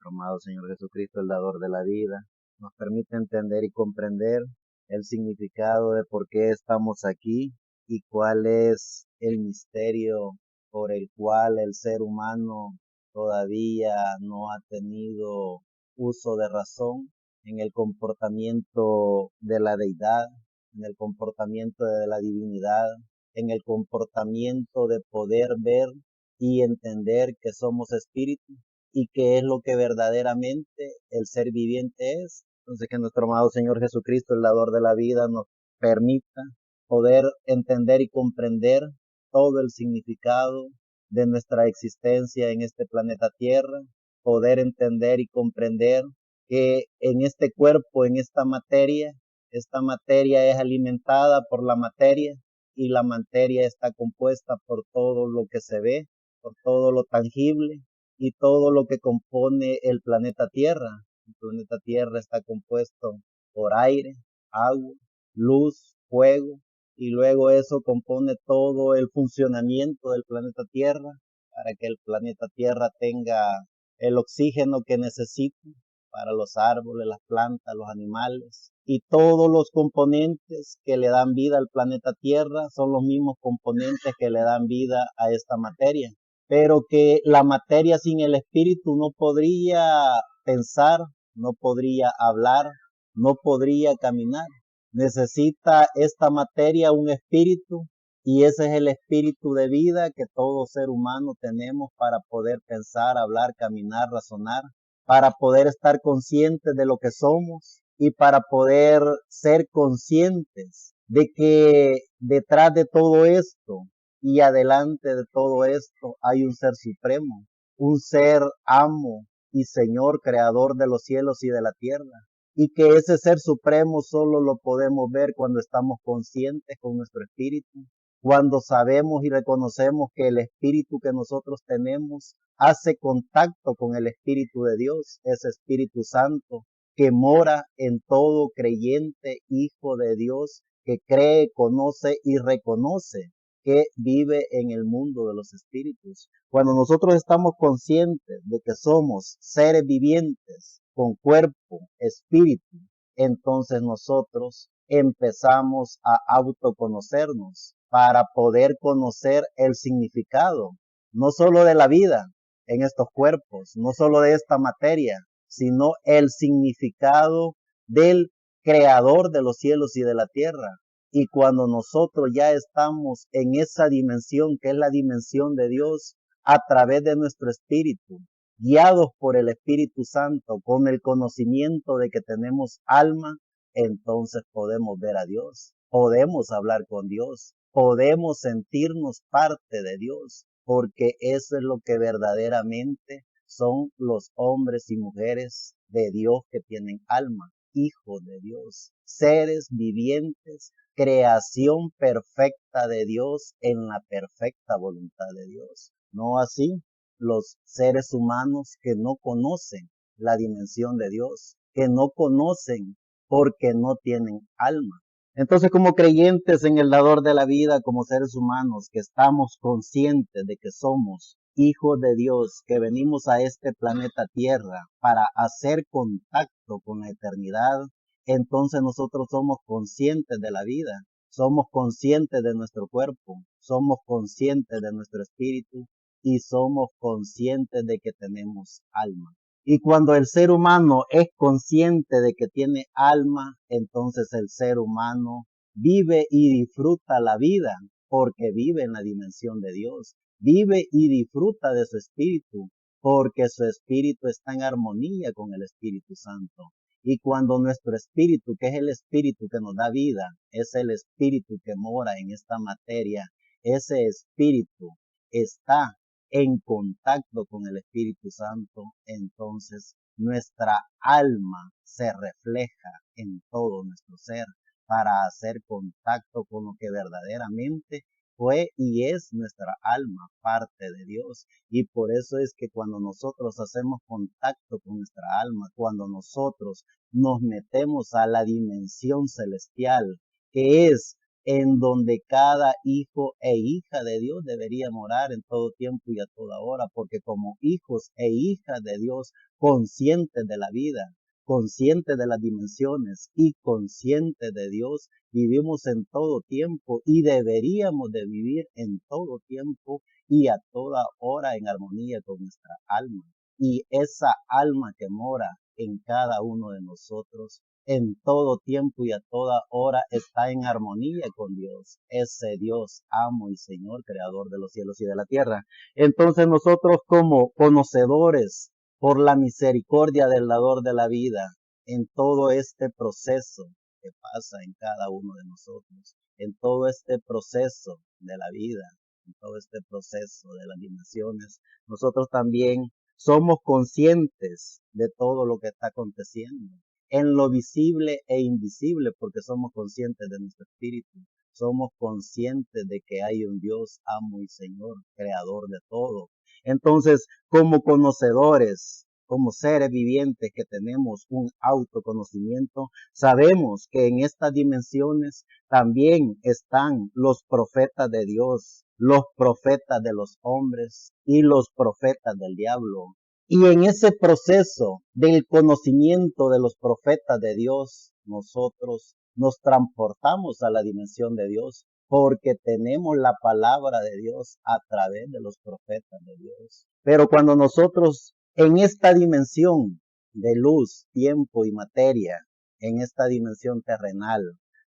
nuestro amado Señor Jesucristo, el dador de la vida, nos permite entender y comprender el significado de por qué estamos aquí y cuál es el misterio por el cual el ser humano todavía no ha tenido uso de razón en el comportamiento de la deidad, en el comportamiento de la divinidad, en el comportamiento de poder ver y entender que somos espíritu y qué es lo que verdaderamente el ser viviente es. Entonces, que nuestro amado Señor Jesucristo, el dador de la vida, nos permita poder entender y comprender todo el significado de nuestra existencia en este planeta Tierra, poder entender y comprender que en este cuerpo, en esta materia es alimentada por la materia y la materia está compuesta por todo lo que se ve, por todo lo tangible y todo lo que compone el planeta Tierra. El planeta Tierra está compuesto por aire, agua, luz, fuego, y luego eso compone todo el funcionamiento del planeta Tierra para que el planeta Tierra tenga el oxígeno que necesita para los árboles, las plantas, los animales y todos los componentes que le dan vida al planeta Tierra son los mismos componentes que le dan vida a esta materia, pero que la materia sin el espíritu no podría pensar, no podría hablar, no podría caminar. Necesita esta materia un espíritu y ese es el espíritu de vida que todo ser humano tenemos para poder pensar, hablar, caminar, razonar, para poder estar conscientes de lo que somos y para poder ser conscientes de que detrás de todo esto y adelante de todo esto hay un ser supremo, un ser amo y Señor creador de los cielos y de la tierra. Y que ese ser supremo solo lo podemos ver cuando estamos conscientes con nuestro espíritu, cuando sabemos y reconocemos que el espíritu que nosotros tenemos hace contacto con el espíritu de Dios, ese Espíritu Santo que mora en todo creyente hijo de Dios, que cree, conoce y reconoce que vive en el mundo de los espíritus. Cuando nosotros estamos conscientes de que somos seres vivientes con cuerpo, espíritu, entonces nosotros empezamos a autoconocernos para poder conocer el significado, no solo de la vida en estos cuerpos, no solo de esta materia, sino el significado del creador de los cielos y de la tierra. Y cuando nosotros ya estamos en esa dimensión, que es la dimensión de Dios, a través de nuestro espíritu, guiados por el Espíritu Santo, con el conocimiento de que tenemos alma, entonces podemos ver a Dios, podemos hablar con Dios, podemos sentirnos parte de Dios, porque eso es lo que verdaderamente son los hombres y mujeres de Dios que tienen alma, hijos de Dios, seres vivientes, creación perfecta de Dios en la perfecta voluntad de Dios. No así los seres humanos que no conocen la dimensión de Dios, que no conocen porque no tienen alma. Entonces, como creyentes en el dador de la vida, como seres humanos, que estamos conscientes de que somos hijos de Dios, que venimos a este planeta Tierra para hacer contacto con la eternidad, entonces nosotros somos conscientes de la vida, somos conscientes de nuestro cuerpo, somos conscientes de nuestro espíritu y somos conscientes de que tenemos alma. Y cuando el ser humano es consciente de que tiene alma, entonces el ser humano vive y disfruta la vida porque vive en la dimensión de Dios. Vive y disfruta de su espíritu porque su espíritu está en armonía con el Espíritu Santo. Y cuando nuestro espíritu, que es el espíritu que nos da vida, es el espíritu que mora en esta materia, ese espíritu está en contacto con el Espíritu Santo, entonces nuestra alma se refleja en todo nuestro ser para hacer contacto con lo que verdaderamente fue y es nuestra alma, parte de Dios. Y por eso es que cuando nosotros hacemos contacto con nuestra alma, cuando nosotros nos metemos a la dimensión celestial, que es en donde cada hijo e hija de Dios debería morar en todo tiempo y a toda hora, porque como hijos e hijas de Dios, conscientes de la vida, conscientes de las dimensiones y conscientes de Dios, vivimos en todo tiempo y deberíamos de vivir en todo tiempo y a toda hora en armonía con nuestra alma. Y esa alma que mora en cada uno de nosotros en todo tiempo y a toda hora está en armonía con Dios, ese Dios amo y Señor, creador de los cielos y de la tierra. Entonces nosotros como conocedores por la misericordia del dador de la vida, en todo este proceso que pasa en cada uno de nosotros, en todo este proceso de la vida, en todo este proceso de las dimensiones, nosotros también somos conscientes de todo lo que está aconteciendo en lo visible e invisible, porque somos conscientes de nuestro espíritu, somos conscientes de que hay un Dios amo y Señor, creador de todo. Entonces, como conocedores, como seres vivientes que tenemos un autoconocimiento, sabemos que en estas dimensiones también están los profetas de Dios, los profetas de los hombres y los profetas del diablo. Y en ese proceso del conocimiento de los profetas de Dios, nosotros nos transportamos a la dimensión de Dios porque tenemos la palabra de Dios a través de los profetas de Dios. Pero cuando nosotros en esta dimensión de luz, tiempo y materia, en esta dimensión terrenal,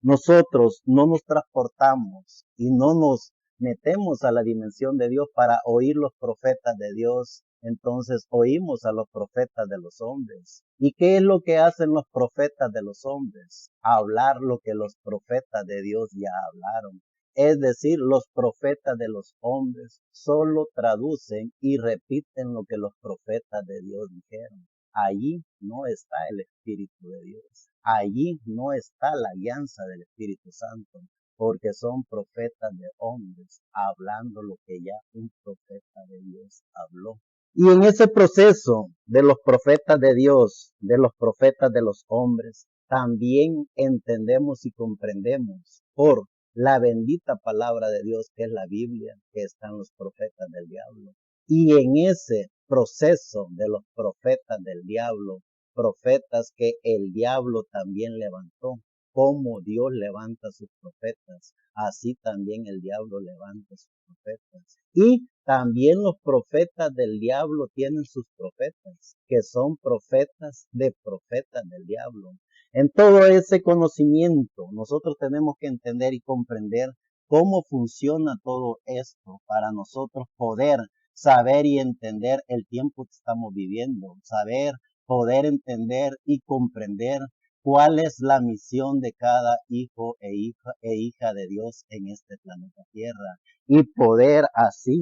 nosotros no nos transportamos y no nos metemos a la dimensión de Dios para oír los profetas de Dios, entonces oímos a los profetas de los hombres. ¿Y qué es lo que hacen los profetas de los hombres? Hablar lo que los profetas de Dios ya hablaron. Es decir, los profetas de los hombres solo traducen y repiten lo que los profetas de Dios dijeron. Allí no está el Espíritu de Dios. Allí no está la alianza del Espíritu Santo, porque son profetas de hombres hablando lo que ya un profeta de Dios habló. Y en ese proceso de los profetas de Dios, de los profetas de los hombres, también entendemos y comprendemos por la bendita palabra de Dios que es la Biblia, que están los profetas del diablo. Y en ese proceso de los profetas del diablo, profetas que el diablo también levantó, como Dios levanta sus profetas, así también el diablo levanta sus profetas. Y también los profetas del diablo tienen sus profetas, que son profetas del diablo. En todo ese conocimiento, nosotros tenemos que entender y comprender cómo funciona todo esto para nosotros poder saber y entender el tiempo que estamos viviendo, saber, poder entender y comprender cuál es la misión de cada hijo e hija de Dios en este planeta Tierra y poder así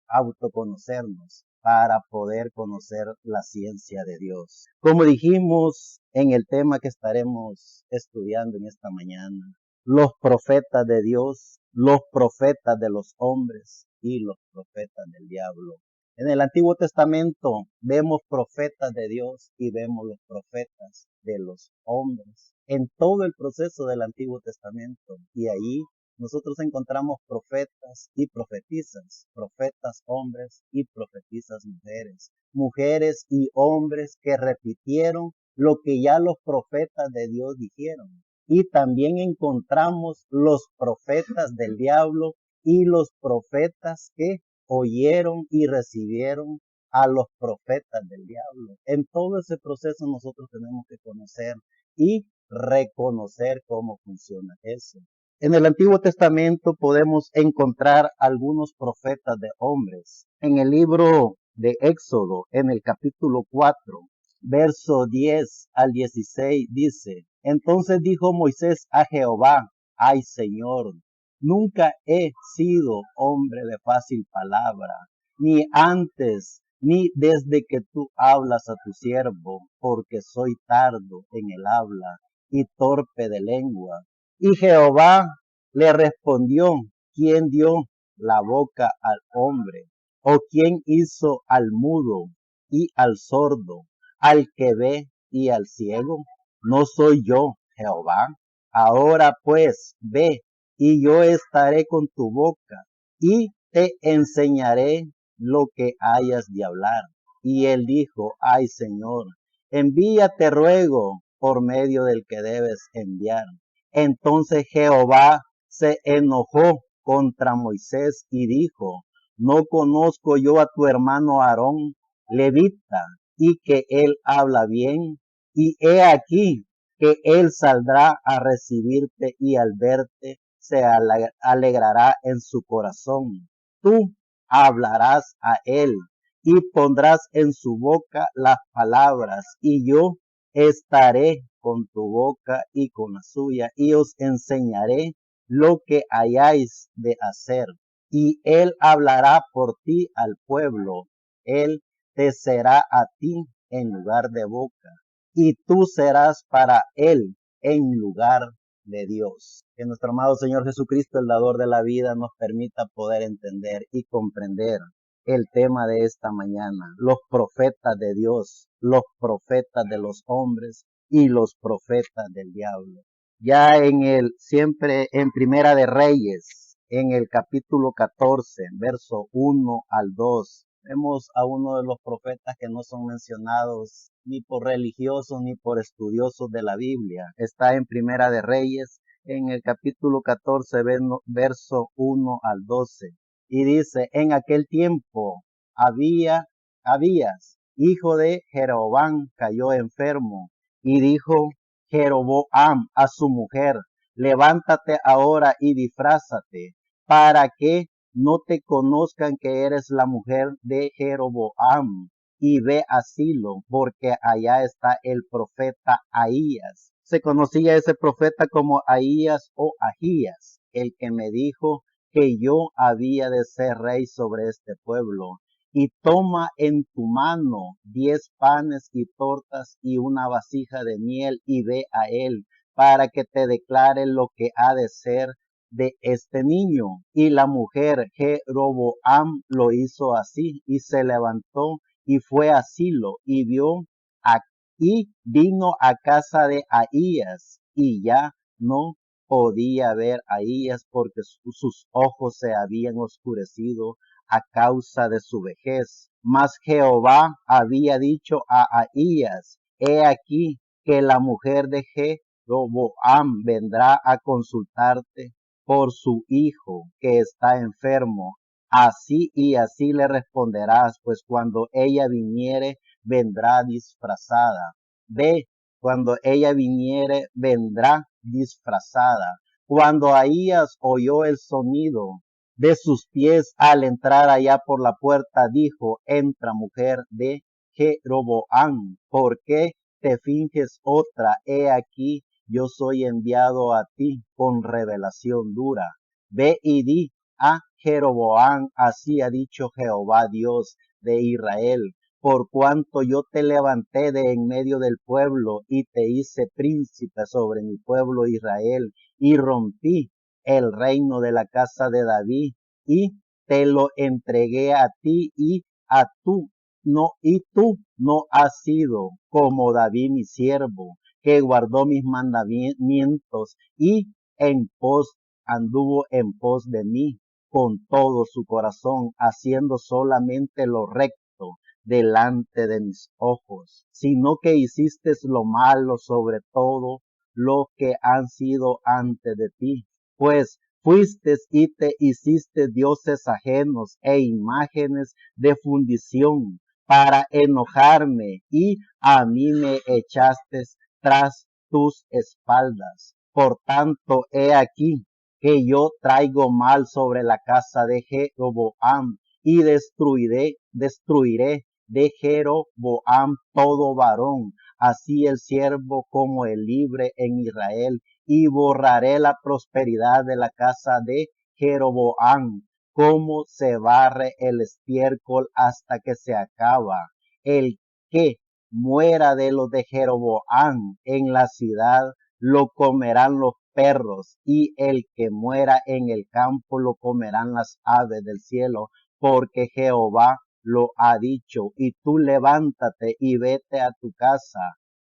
autoconocernos para poder conocer la ciencia de Dios. Como dijimos en el tema que estaremos estudiando en esta mañana, los profetas de Dios, los profetas de los hombres y los profetas del diablo. En el Antiguo Testamento vemos profetas de Dios y vemos los profetas de los hombres en todo el proceso del Antiguo Testamento. Y ahí nosotros encontramos profetas y profetisas, profetas hombres y profetisas mujeres, mujeres y hombres que repitieron lo que ya los profetas de Dios dijeron. Y también encontramos los profetas del diablo y los profetas que oyeron y recibieron a los profetas del diablo. En todo ese proceso nosotros tenemos que conocer y reconocer cómo funciona eso. En el Antiguo Testamento podemos encontrar algunos profetas de hombres. En el libro de Éxodo, en el capítulo 4, verso 10 al 16, dice: Entonces dijo Moisés a Jehová: Ay, Señor, nunca he sido hombre de fácil palabra, ni antes, ni desde que tú hablas a tu siervo, porque soy tardo en el habla y torpe de lengua. Y Jehová le respondió: ¿Quién dio la boca al hombre? ¿O quién hizo al mudo y al sordo, al que ve y al ciego? ¿No soy yo, Jehová? Ahora pues, ve y yo estaré con tu boca, y te enseñaré lo que hayas de hablar. Y él dijo, ay Señor, envíate ruego por medio del que debes enviar. Entonces Jehová se enojó contra Moisés y dijo, no conozco yo a tu hermano Aarón, levita, y que él habla bien, y he aquí que él saldrá a recibirte y al verte se alegrará en su corazón. Tú hablarás a él y pondrás en su boca las palabras, y yo estaré con tu boca y con la suya, y os enseñaré lo que hayáis de hacer. Y él hablará por ti al pueblo, él te será a ti en lugar de boca, y tú serás para él en lugar de Dios. Que nuestro amado Señor Jesucristo, el dador de la vida, nos permita poder entender y comprender el tema de esta mañana, los profetas de Dios, los profetas de los hombres y los profetas del diablo. Ya siempre en Primera de Reyes, en el capítulo 14, verso 1 al 2, vemos a uno de los profetas que no son mencionados ni por religiosos ni por estudiosos de la Biblia. Está en Primera de Reyes, en el capítulo 14, verso 1 al 12. Y dice, en aquel tiempo Abías, hijo de Jeroboam, cayó enfermo, y dijo Jeroboam a su mujer, levántate ahora y disfrázate, para que no te conozcan que eres la mujer de Jeroboam, y ve a Silo, porque allá está el profeta Ahías. Se conocía ese profeta como Ahías o Ahías, el que me dijo que yo había de ser rey sobre este pueblo. Y toma en tu mano 10 panes y tortas y una vasija de miel, y ve a él, para que te declare lo que ha de ser de este niño. Y la mujer Jeroboam lo hizo así, y se levantó y fue a Silo, y y vino a casa de Ahías, y ya no podía ver a Ahías porque sus ojos se habían oscurecido a causa de su vejez. Mas Jehová había dicho a Ahías, he aquí que la mujer de Jeroboam vendrá a consultarte por su hijo que está enfermo. Así y así le responderás, pues cuando ella viniere, vendrá disfrazada. Ve, cuando ella viniere, vendrá disfrazada. Cuando Ahías oyó el sonido de sus pies al entrar allá por la puerta, dijo, entra mujer de Jeroboam, ¿por qué te finges otra? He aquí, yo soy enviado a ti con revelación dura. Ve y di a Jeroboam, así ha dicho Jehová Dios de Israel, por cuanto yo te levanté de en medio del pueblo y te hice príncipe sobre mi pueblo Israel, y rompí el reino de la casa de David y te lo entregué a ti y tú no has sido como David mi siervo, que guardó mis mandamientos y anduvo en pos de mí con todo su corazón, haciendo solamente lo recto delante de mis ojos, sino que hiciste lo malo sobre todo lo que han sido antes de ti, pues fuiste y te hiciste dioses ajenos e imágenes de fundición para enojarme, y a mí me echaste tras tus espaldas. Por tanto, he aquí que yo traigo mal sobre la casa de Jeroboam, y destruiré de Jeroboam todo varón, así el siervo como el libre en Israel, y borraré la prosperidad de la casa de Jeroboam, como se barre el estiércol hasta que se acaba. El que muera de los de Jeroboam en la ciudad, lo comerán los perros, y el que muera en el campo lo comerán las aves del cielo, porque Jehová lo ha dicho. Y tú levántate y vete a tu casa,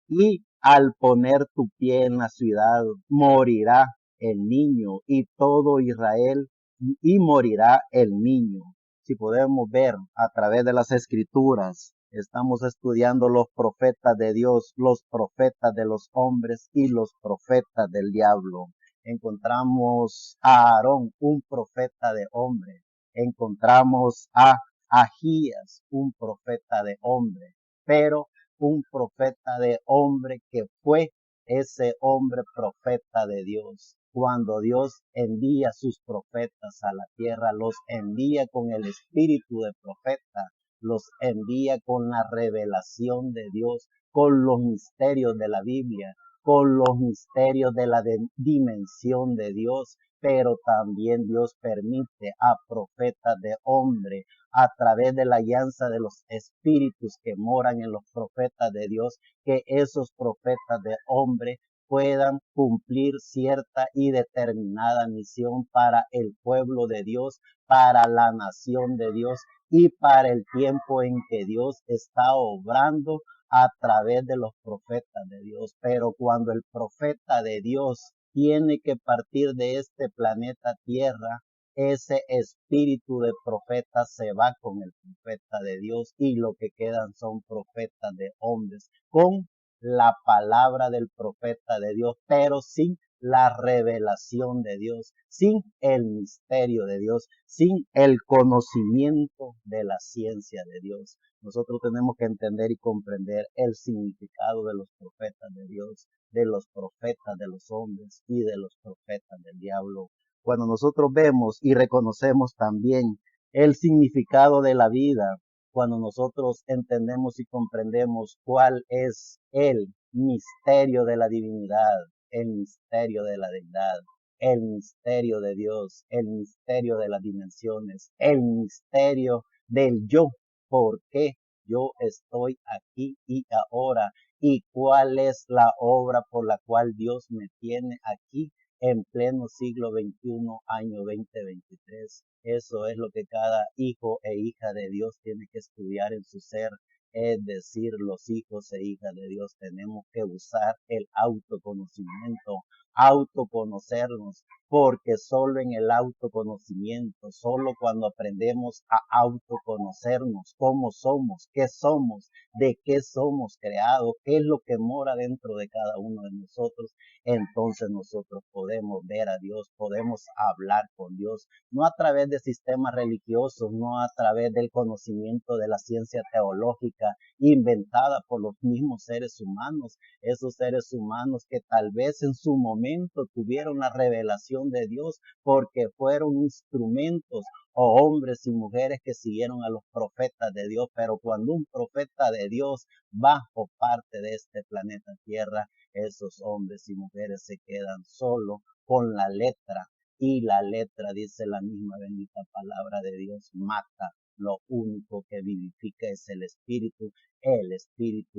y al poner tu pie en la ciudad, morirá el niño y todo Israel, y morirá el niño. Si podemos ver a través de las escrituras, estamos estudiando los profetas de Dios, los profetas de los hombres y los profetas del diablo. Encontramos a Aarón, un profeta de hombre. Encontramos a Agías, un profeta de hombre, pero un profeta de hombre que fue ese hombre profeta de Dios. Cuando Dios envía sus profetas a la tierra, los envía con el espíritu de profeta, los envía con la revelación de Dios, con los misterios de la Biblia, con los misterios de la dimensión de Dios, pero también Dios permite a profetas de hombre a través de la alianza de los espíritus que moran en los profetas de Dios, que esos profetas de hombre puedan cumplir cierta y determinada misión para el pueblo de Dios, para la nación de Dios y para el tiempo en que Dios está obrando a través de los profetas de Dios. Pero cuando el profeta de Dios tiene que partir de este planeta Tierra, ese espíritu de profeta se va con el profeta de Dios y lo que quedan son profetas de hombres con la palabra del profeta de Dios, pero sin la revelación de Dios, sin el misterio de Dios, sin el conocimiento de la ciencia de Dios. Nosotros tenemos que entender y comprender el significado de los profetas de Dios, de los profetas de los hombres y de los profetas del diablo. Cuando nosotros vemos y reconocemos también el significado de la vida, cuando nosotros entendemos y comprendemos cuál es el misterio de la divinidad, el misterio de la deidad, el misterio de Dios, el misterio de las dimensiones, el misterio del yo, por qué yo estoy aquí y ahora, y cuál es la obra por la cual Dios me tiene aquí en pleno siglo XXI, año 2023. Eso es lo que cada hijo e hija de Dios tiene que estudiar en su ser. Es decir, los hijos e hijas de Dios tenemos que usar el autoconocimiento, autoconocernos, porque solo en el autoconocimiento, solo cuando aprendemos a autoconocernos, cómo somos, de qué somos creados, qué es lo que mora dentro de cada uno de nosotros, entonces nosotros podemos ver a Dios, podemos hablar con Dios, no a través de sistemas religiosos, no a través del conocimiento de la ciencia teológica inventada por los mismos seres humanos, esos seres humanos que tal vez en su momento tuvieron la revelación de Dios porque fueron instrumentos o hombres y mujeres que siguieron a los profetas de Dios, pero cuando un profeta de Dios bajo parte de este planeta Tierra, esos hombres y mujeres se quedan solo con la letra, y la letra, dice la misma bendita palabra de Dios, mata. Lo único que vivifica es el Espíritu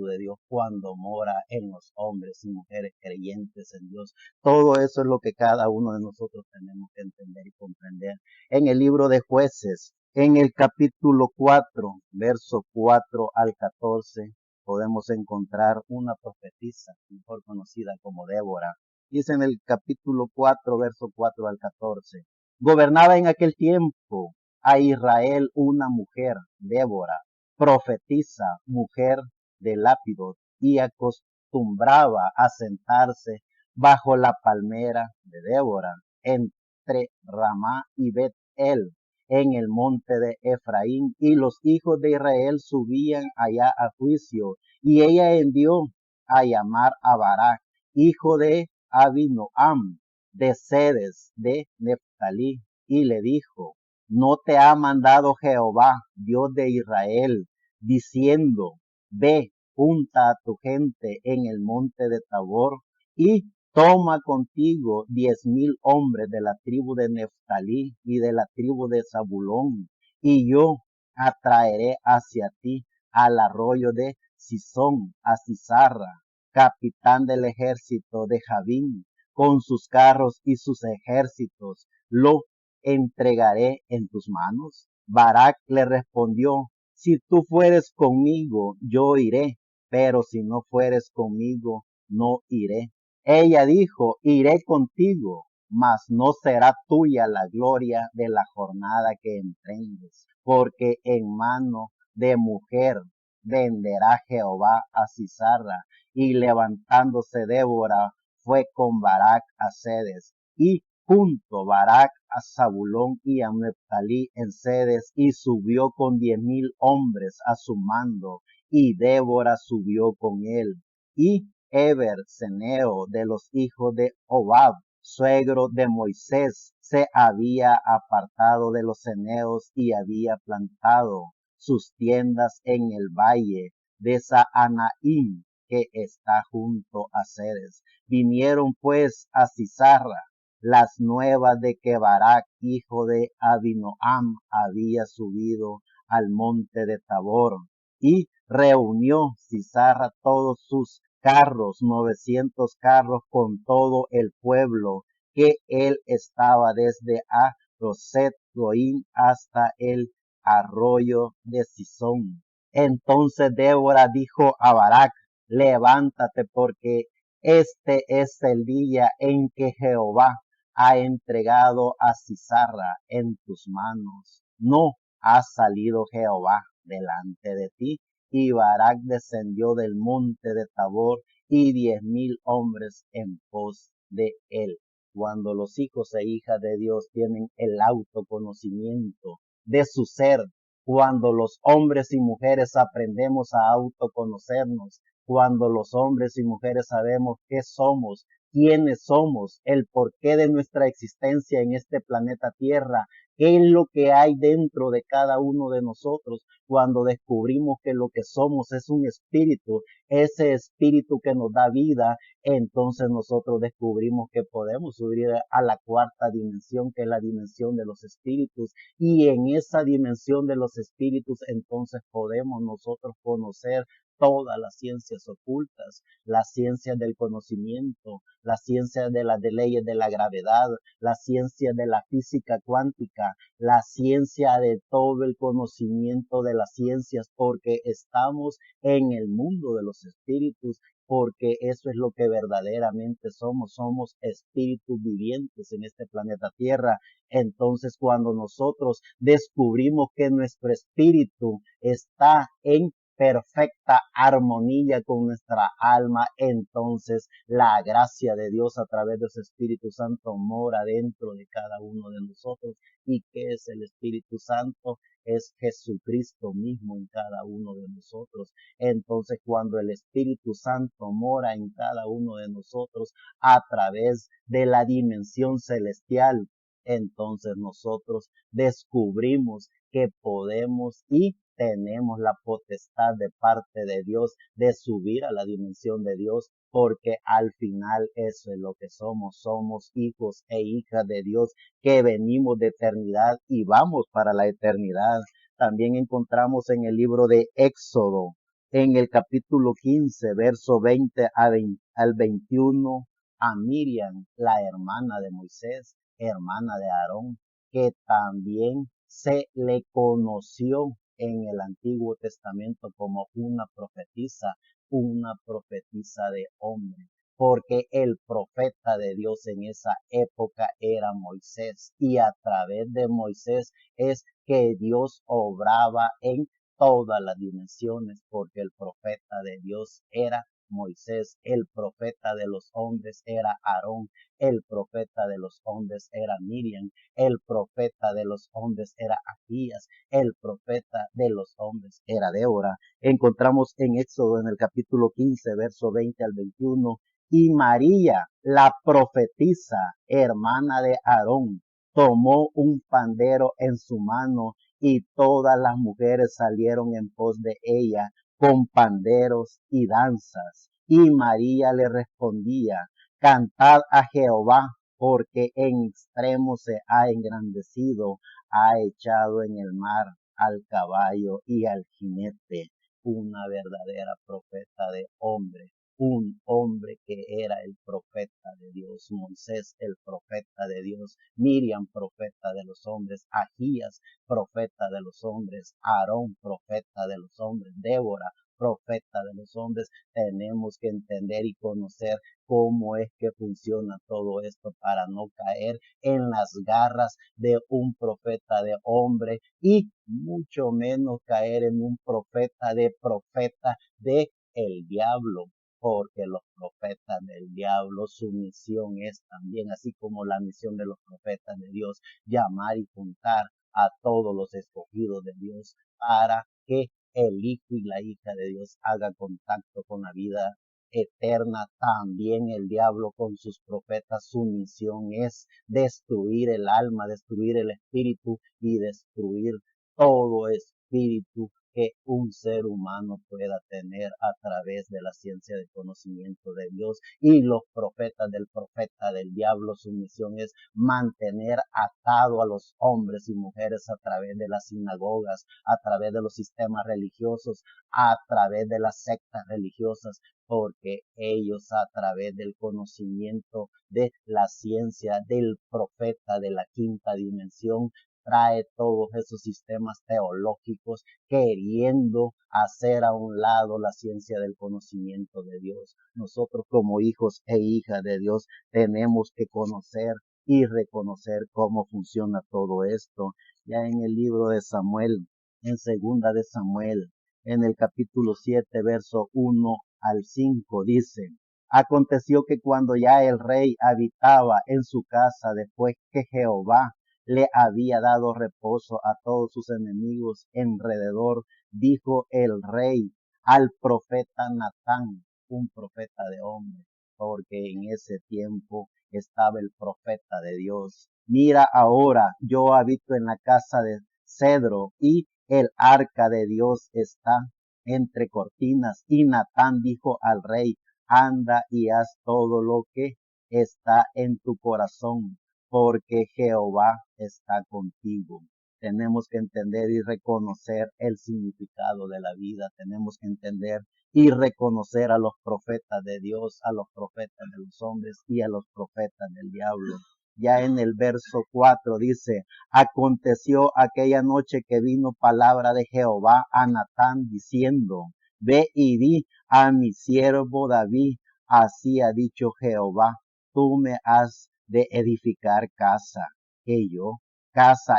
de Dios cuando mora en los hombres y mujeres creyentes en Dios. Todo eso es lo que cada uno de nosotros tenemos que entender y comprender. En el libro de Jueces, en el capítulo 4, verso 4 al 14, podemos encontrar una profetisa, mejor conocida como Débora. Dice en el capítulo 4, verso 4 al 14. Gobernaba en aquel tiempo a Israel una mujer, Débora, profetisa, mujer de Lápido, y acostumbraba a sentarse bajo la palmera de Débora, entre Ramá y Bet-El, en el monte de Efraín, y los hijos de Israel subían allá a juicio, y ella envió a llamar a Barak, hijo de Abinoam, de Sedes, de Neftalí, y le dijo, ¿no te ha mandado Jehová, Dios de Israel, diciendo, ve, junta a tu gente en el monte de Tabor, y toma contigo 10,000 hombres de la tribu de Neftalí y de la tribu de Zabulón, y yo atraeré hacia ti al arroyo de Sison, a Sisarra, capitán del ejército de Javín, con sus carros y sus ejércitos, lo entregaré en tus manos. Barak le respondió, si tú fueres conmigo, yo iré, pero si no fueres conmigo, no iré. Ella dijo, iré contigo. mas no será tuya la gloria de la jornada que emprendes, porque en mano de mujer venderá Jehová a Sisarra. Y levantándose Débora fue con Barak a Cedes, y junto Barak a Zabulón y a Neftalí en Cedes, y subió con 10,000 hombres a su mando, y Débora subió con él. Y Eber, ceneo de los hijos de Obab, suegro de Moisés, se había apartado de los ceneos y había plantado sus tiendas en el valle de Saanaim, que está junto a Cedes. Vinieron pues a Sisarra las nuevas de que Barak, hijo de Abinoam, había subido al monte de Tabor, y reunió Sisarra todos sus carros, 900 carros con todo el pueblo, que él estaba desde a Roset Goín hasta el arroyo de Sison. Entonces Débora dijo a Barak: levántate, porque este es el día en que Jehová ha entregado a Sisarra en tus manos. No ha salido Jehová delante de ti. Y Barak descendió del monte de Tabor, y 10,000 hombres en pos de él. Cuando los hijos e hijas de Dios tienen el autoconocimiento de su ser, cuando los hombres y mujeres aprendemos a autoconocernos, cuando los hombres y mujeres sabemos qué somos, quiénes somos, el porqué de nuestra existencia en este planeta Tierra, qué es lo que hay dentro de cada uno de nosotros, cuando descubrimos que lo que somos es un espíritu, ese espíritu que nos da vida, entonces nosotros descubrimos que podemos subir a la cuarta dimensión, que es la dimensión de los espíritus, y en esa dimensión de los espíritus entonces podemos nosotros conocer todas las ciencias ocultas, las ciencias del conocimiento, las ciencias de las de leyes de la gravedad, la ciencia de la física cuántica, la ciencia de todo el conocimiento de las ciencias, porque estamos en el mundo de los espíritus, porque eso es lo que verdaderamente somos. Somos espíritus vivientes en este planeta Tierra. Entonces, cuando nosotros descubrimos que nuestro espíritu está en perfecta armonía con nuestra alma, entonces la gracia de Dios a través de su Espíritu Santo mora dentro de cada uno de nosotros. ¿Y qué es el Espíritu Santo? Es Jesucristo mismo en cada uno de nosotros. Entonces, cuando el Espíritu Santo mora en cada uno de nosotros a través de la dimensión celestial, entonces nosotros descubrimos que podemos y tenemos la potestad de parte de Dios de subir a la dimensión de Dios, porque al final eso es lo que somos. Somos hijos e hijas de Dios que venimos de eternidad y vamos para la eternidad. También encontramos en el libro de Éxodo, en el capítulo 15, verso 20 al 21, a Miriam, la hermana de Moisés, hermana de Aarón, que también se le conoció en el Antiguo Testamento como una profetisa de hombre, porque el profeta de Dios en esa época era Moisés, y a través de Moisés es que Dios obraba en todas las dimensiones, porque el profeta de Dios era Moisés, el profeta de los hombres era Aarón, el profeta de los hombres era Miriam, el profeta de los hombres era Ahías, el profeta de los hombres era Débora. Encontramos en Éxodo en el capítulo 15, verso 20 al 21, y María, la profetisa, hermana de Aarón, tomó un pandero en su mano, y todas las mujeres salieron en pos de ella con panderos y danzas. Y María le respondía: cantad a Jehová, porque en extremo se ha engrandecido, ha echado en el mar al caballo y al jinete. Una verdadera profeta de hombre, un hombre que era el profeta de Dios, Moisés el profeta de Dios, Miriam profeta de los hombres, Ahías profeta de los hombres, Aarón profeta de los hombres, Débora profeta de los hombres. Tenemos que entender y conocer cómo es que funciona todo esto para no caer en las garras de un profeta de hombre y mucho menos caer en un profeta de el diablo, porque los profetas del diablo, su misión es también, así como la misión de los profetas de Dios, llamar y juntar a todos los escogidos de Dios para que el hijo y la hija de Dios haga contacto con la vida eterna. También el diablo con sus profetas, su misión es destruir el alma, destruir el espíritu y destruir todo espíritu que un ser humano pueda tener a través de la ciencia del conocimiento de Dios. Y los profetas del profeta del diablo, su misión es mantener atado a los hombres y mujeres a través de las sinagogas, a través de los sistemas religiosos, a través de las sectas religiosas, porque ellos a través del conocimiento de la ciencia del profeta de la quinta dimensión trae todos esos sistemas teológicos queriendo hacer a un lado la ciencia del conocimiento de Dios. Nosotros como hijos e hijas de Dios tenemos que conocer y reconocer cómo funciona todo esto. Ya en el libro de Samuel, en segunda de Samuel, en el capítulo 7, verso 1 al 5, dice: aconteció que cuando ya el rey habitaba en su casa, después que Jehová le había dado reposo a todos sus enemigos alrededor, dijo el rey al profeta Natán, un profeta de hombre, porque en ese tiempo estaba el profeta de Dios: mira, ahora yo habito en la casa de cedro y el arca de Dios está entre cortinas. Y Natán dijo al rey: anda y haz todo lo que está en tu corazón, porque Jehová está contigo. Tenemos que entender y reconocer el significado de la vida. Tenemos que entender y reconocer a los profetas de Dios, a los profetas de los hombres y a los profetas del diablo. Ya en el verso 4 dice: aconteció aquella noche que vino palabra de Jehová a Natán diciendo: ve y di a mi siervo David, así ha dicho Jehová, tú me has de edificar casa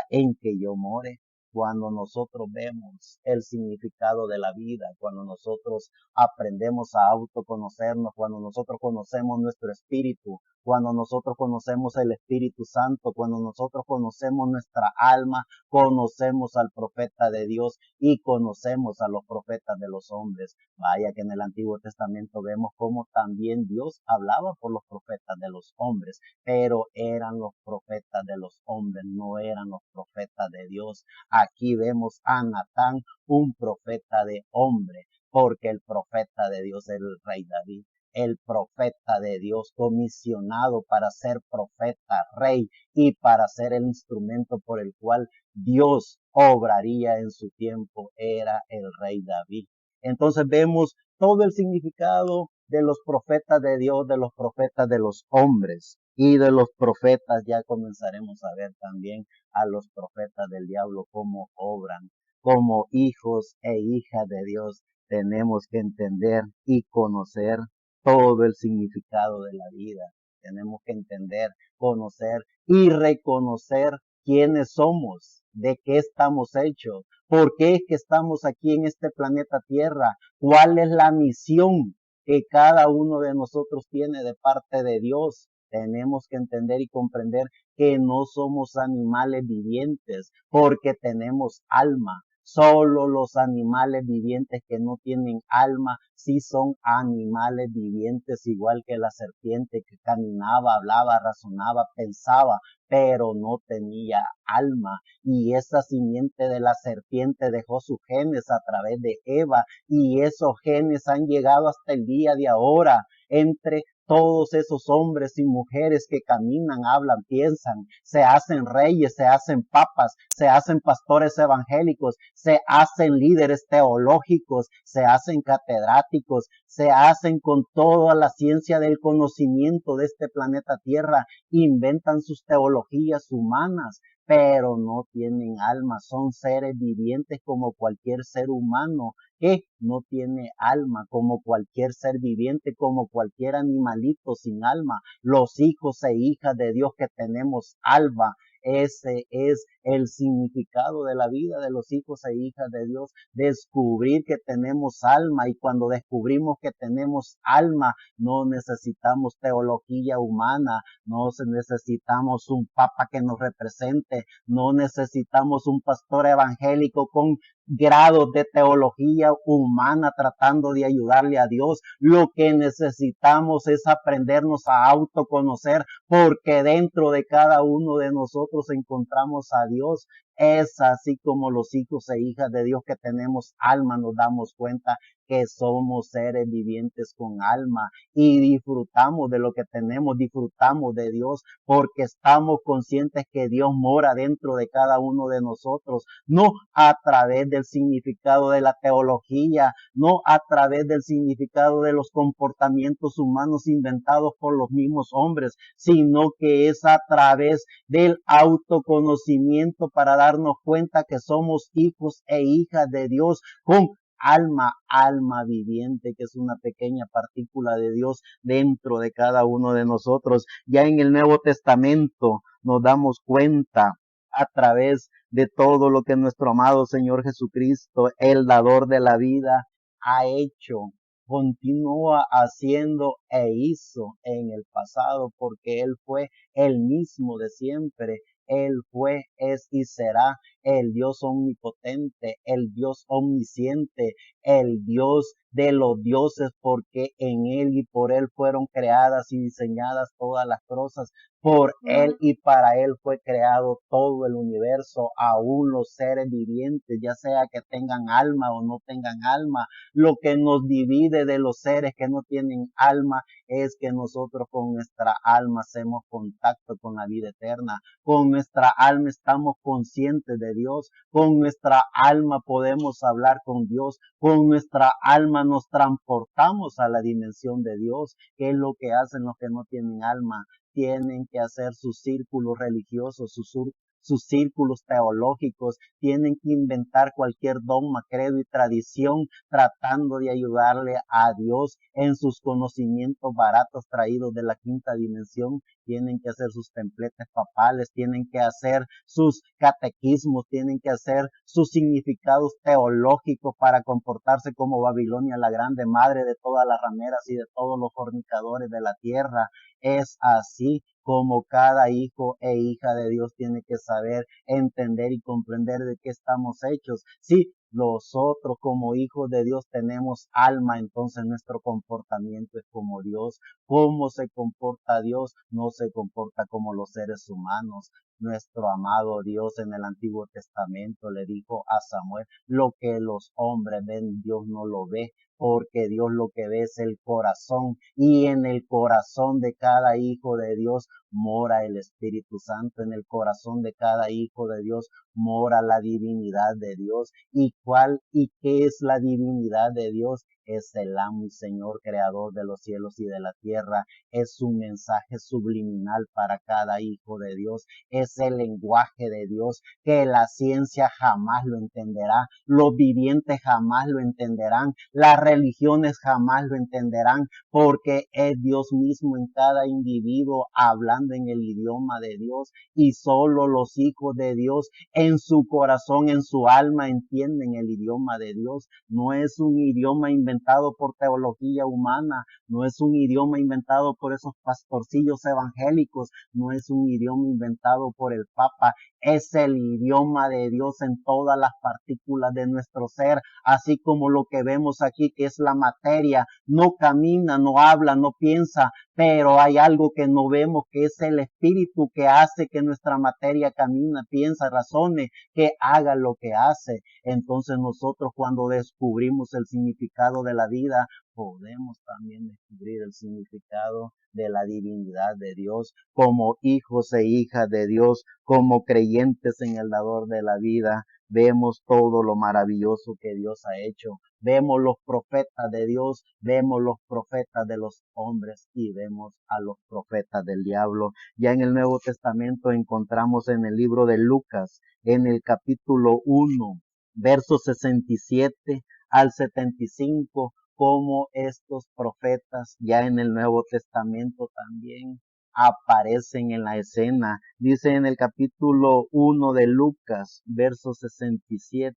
en que yo more. Cuando nosotros vemos el significado de la vida, cuando nosotros aprendemos a autoconocernos, cuando nosotros conocemos nuestro espíritu, cuando nosotros conocemos el Espíritu Santo, cuando nosotros conocemos nuestra alma, conocemos al profeta de Dios y conocemos a los profetas de los hombres. Vaya que en el Antiguo Testamento vemos cómo también Dios hablaba por los profetas de los hombres, pero eran los profetas de los hombres, no eran los profetas de Dios. Aquí vemos a Natán, un profeta de hombre, porque el profeta de Dios es el rey David. El profeta de Dios comisionado para ser profeta, rey y para ser el instrumento por el cual Dios obraría en su tiempo era el rey David. Entonces vemos todo el significado de los profetas de Dios, de los profetas de los hombres y de los profetas. Ya comenzaremos a ver también a los profetas del diablo cómo obran. Como hijos e hijas de Dios tenemos que entender y conocer todo el significado de la vida. Tenemos que entender, conocer y reconocer quiénes somos, de qué estamos hechos, por qué es que estamos aquí en este planeta Tierra, cuál es la misión que cada uno de nosotros tiene de parte de Dios. Tenemos que entender y comprender que no somos animales vivientes porque tenemos alma. Solo los animales vivientes que no tienen alma sí son animales vivientes, igual que la serpiente que caminaba, hablaba, razonaba, pensaba, pero no tenía alma. Y esa simiente de la serpiente dejó sus genes a través de Eva, y esos genes han llegado hasta el día de ahora entre todos esos hombres y mujeres que caminan, hablan, piensan, se hacen reyes, se hacen papas, se hacen pastores evangélicos, se hacen líderes teológicos, se hacen catedráticos, se hacen con toda la ciencia del conocimiento de este planeta Tierra, inventan sus teologías humanas, pero no tienen alma, son seres vivientes como cualquier ser humano que no tiene alma, como cualquier ser viviente, como cualquier animalito sin alma. Los hijos e hijas de Dios que tenemos alma. Ese es el significado de la vida de los hijos e hijas de Dios, descubrir que tenemos alma, y cuando descubrimos que tenemos alma, no necesitamos teología humana, no necesitamos un papa que nos represente, no necesitamos un pastor evangélico con grados de teología humana tratando de ayudarle a Dios. Lo que necesitamos es aprendernos a autoconocer, porque dentro de cada uno de nosotros encontramos a Dios. Es así como los hijos e hijas de Dios que tenemos alma nos damos cuenta que somos seres vivientes con alma, y disfrutamos de lo que tenemos, disfrutamos de Dios, porque estamos conscientes que Dios mora dentro de cada uno de nosotros, no a través del significado de la teología, no a través del significado de los comportamientos humanos inventados por los mismos hombres, sino que es a través del autoconocimiento, para darnos cuenta que somos hijos e hijas de Dios con alma viviente, que es una pequeña partícula de Dios dentro de cada uno de nosotros. Ya en el Nuevo Testamento nos damos cuenta a través de todo lo que nuestro amado Señor Jesucristo, el dador de la vida, ha hecho, continúa haciendo e hizo en el pasado, porque Él fue el mismo de siempre. Él fue, es y será el Dios omnipotente, el Dios omnisciente, el Dios de los dioses, porque en Él y por Él fueron creadas y diseñadas todas las cosas. Por Él y para Él fue creado todo el universo, aún los seres vivientes, ya sea que tengan alma o no tengan alma. Lo que nos divide de los seres que no tienen alma es que nosotros con nuestra alma hacemos contacto con la vida eterna. Con nuestra alma estamos conscientes de Dios, con nuestra alma podemos hablar con Dios, con nuestra alma nos transportamos a la dimensión de Dios. ¿Qué es lo que hacen los que no tienen alma? Tienen que hacer sus círculos religiosos, sus círculos teológicos, tienen que inventar cualquier dogma, credo y tradición, tratando de ayudarle a Dios en sus conocimientos baratos traídos de la quinta dimensión. Tienen que hacer sus templetes papales, tienen que hacer sus catequismos, tienen que hacer sus significados teológicos para comportarse como Babilonia la grande, madre de todas las rameras y de todos los fornicadores de la tierra. Es así como cada hijo e hija de Dios tiene que saber, entender y comprender de qué estamos hechos. Si nosotros como hijos de Dios tenemos alma, entonces nuestro comportamiento es como Dios. ¿Cómo se comporta Dios? No se comporta como los seres humanos. Nuestro amado Dios en el Antiguo Testamento le dijo a Samuel: lo que los hombres ven, Dios no lo ve, porque Dios lo que ve es el corazón, y en el corazón de cada hijo de Dios mora el Espíritu Santo, en el corazón de cada hijo de Dios mora la divinidad de Dios. ¿Y cuál y qué es la divinidad de Dios? Es el amo y Señor, creador de los cielos y de la tierra. Es un mensaje subliminal para cada hijo de Dios. Es el lenguaje de Dios que la ciencia jamás lo entenderá, los vivientes jamás lo entenderán, las religiones jamás lo entenderán, porque es Dios mismo en cada individuo hablando en el idioma de Dios, y solo los hijos de Dios en su corazón, en su alma entienden el idioma de Dios. No es un idioma inventado por teología humana, no es un idioma inventado por esos pastorcillos evangélicos, no es un idioma inventado por el Papa, es el idioma de Dios en todas las partículas de nuestro ser, así como lo que vemos aquí, que es la materia, no camina, no habla, no piensa, pero hay algo que no vemos, que es el espíritu que hace que nuestra materia camina, piensa, razone, que haga lo que hace. Entonces nosotros, cuando descubrimos el significado de la vida, podemos también descubrir el significado de la divinidad de Dios, como hijos e hijas de Dios, como creyentes en el dador de la vida. Vemos todo lo maravilloso que Dios ha hecho. Vemos los profetas de Dios, vemos los profetas de los hombres y vemos a los profetas del diablo. Ya en el Nuevo Testamento encontramos en el libro de Lucas, en el capítulo 1, verso 67 al 75, como estos profetas ya en el Nuevo Testamento también aparecen en la escena. Dice en el capítulo 1 de Lucas, versos 67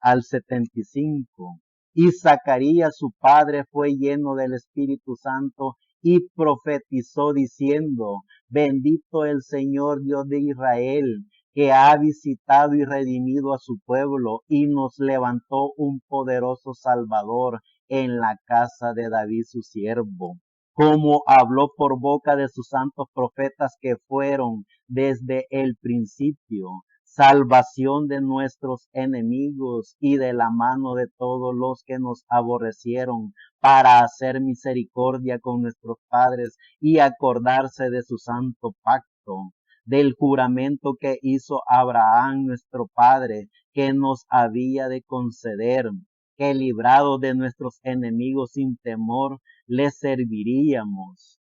al 75. Y Zacarías su padre fue lleno del Espíritu Santo y profetizó diciendo, bendito el Señor Dios de Israel, que ha visitado y redimido a su pueblo y nos levantó un poderoso Salvador en la casa de David su siervo, como habló por boca de sus santos profetas que fueron desde el principio, salvación de nuestros enemigos y de la mano de todos los que nos aborrecieron, para hacer misericordia con nuestros padres y acordarse de su santo pacto, del juramento que hizo Abraham nuestro padre, que nos había de conceder, que librados de nuestros enemigos sin temor, le serviríamos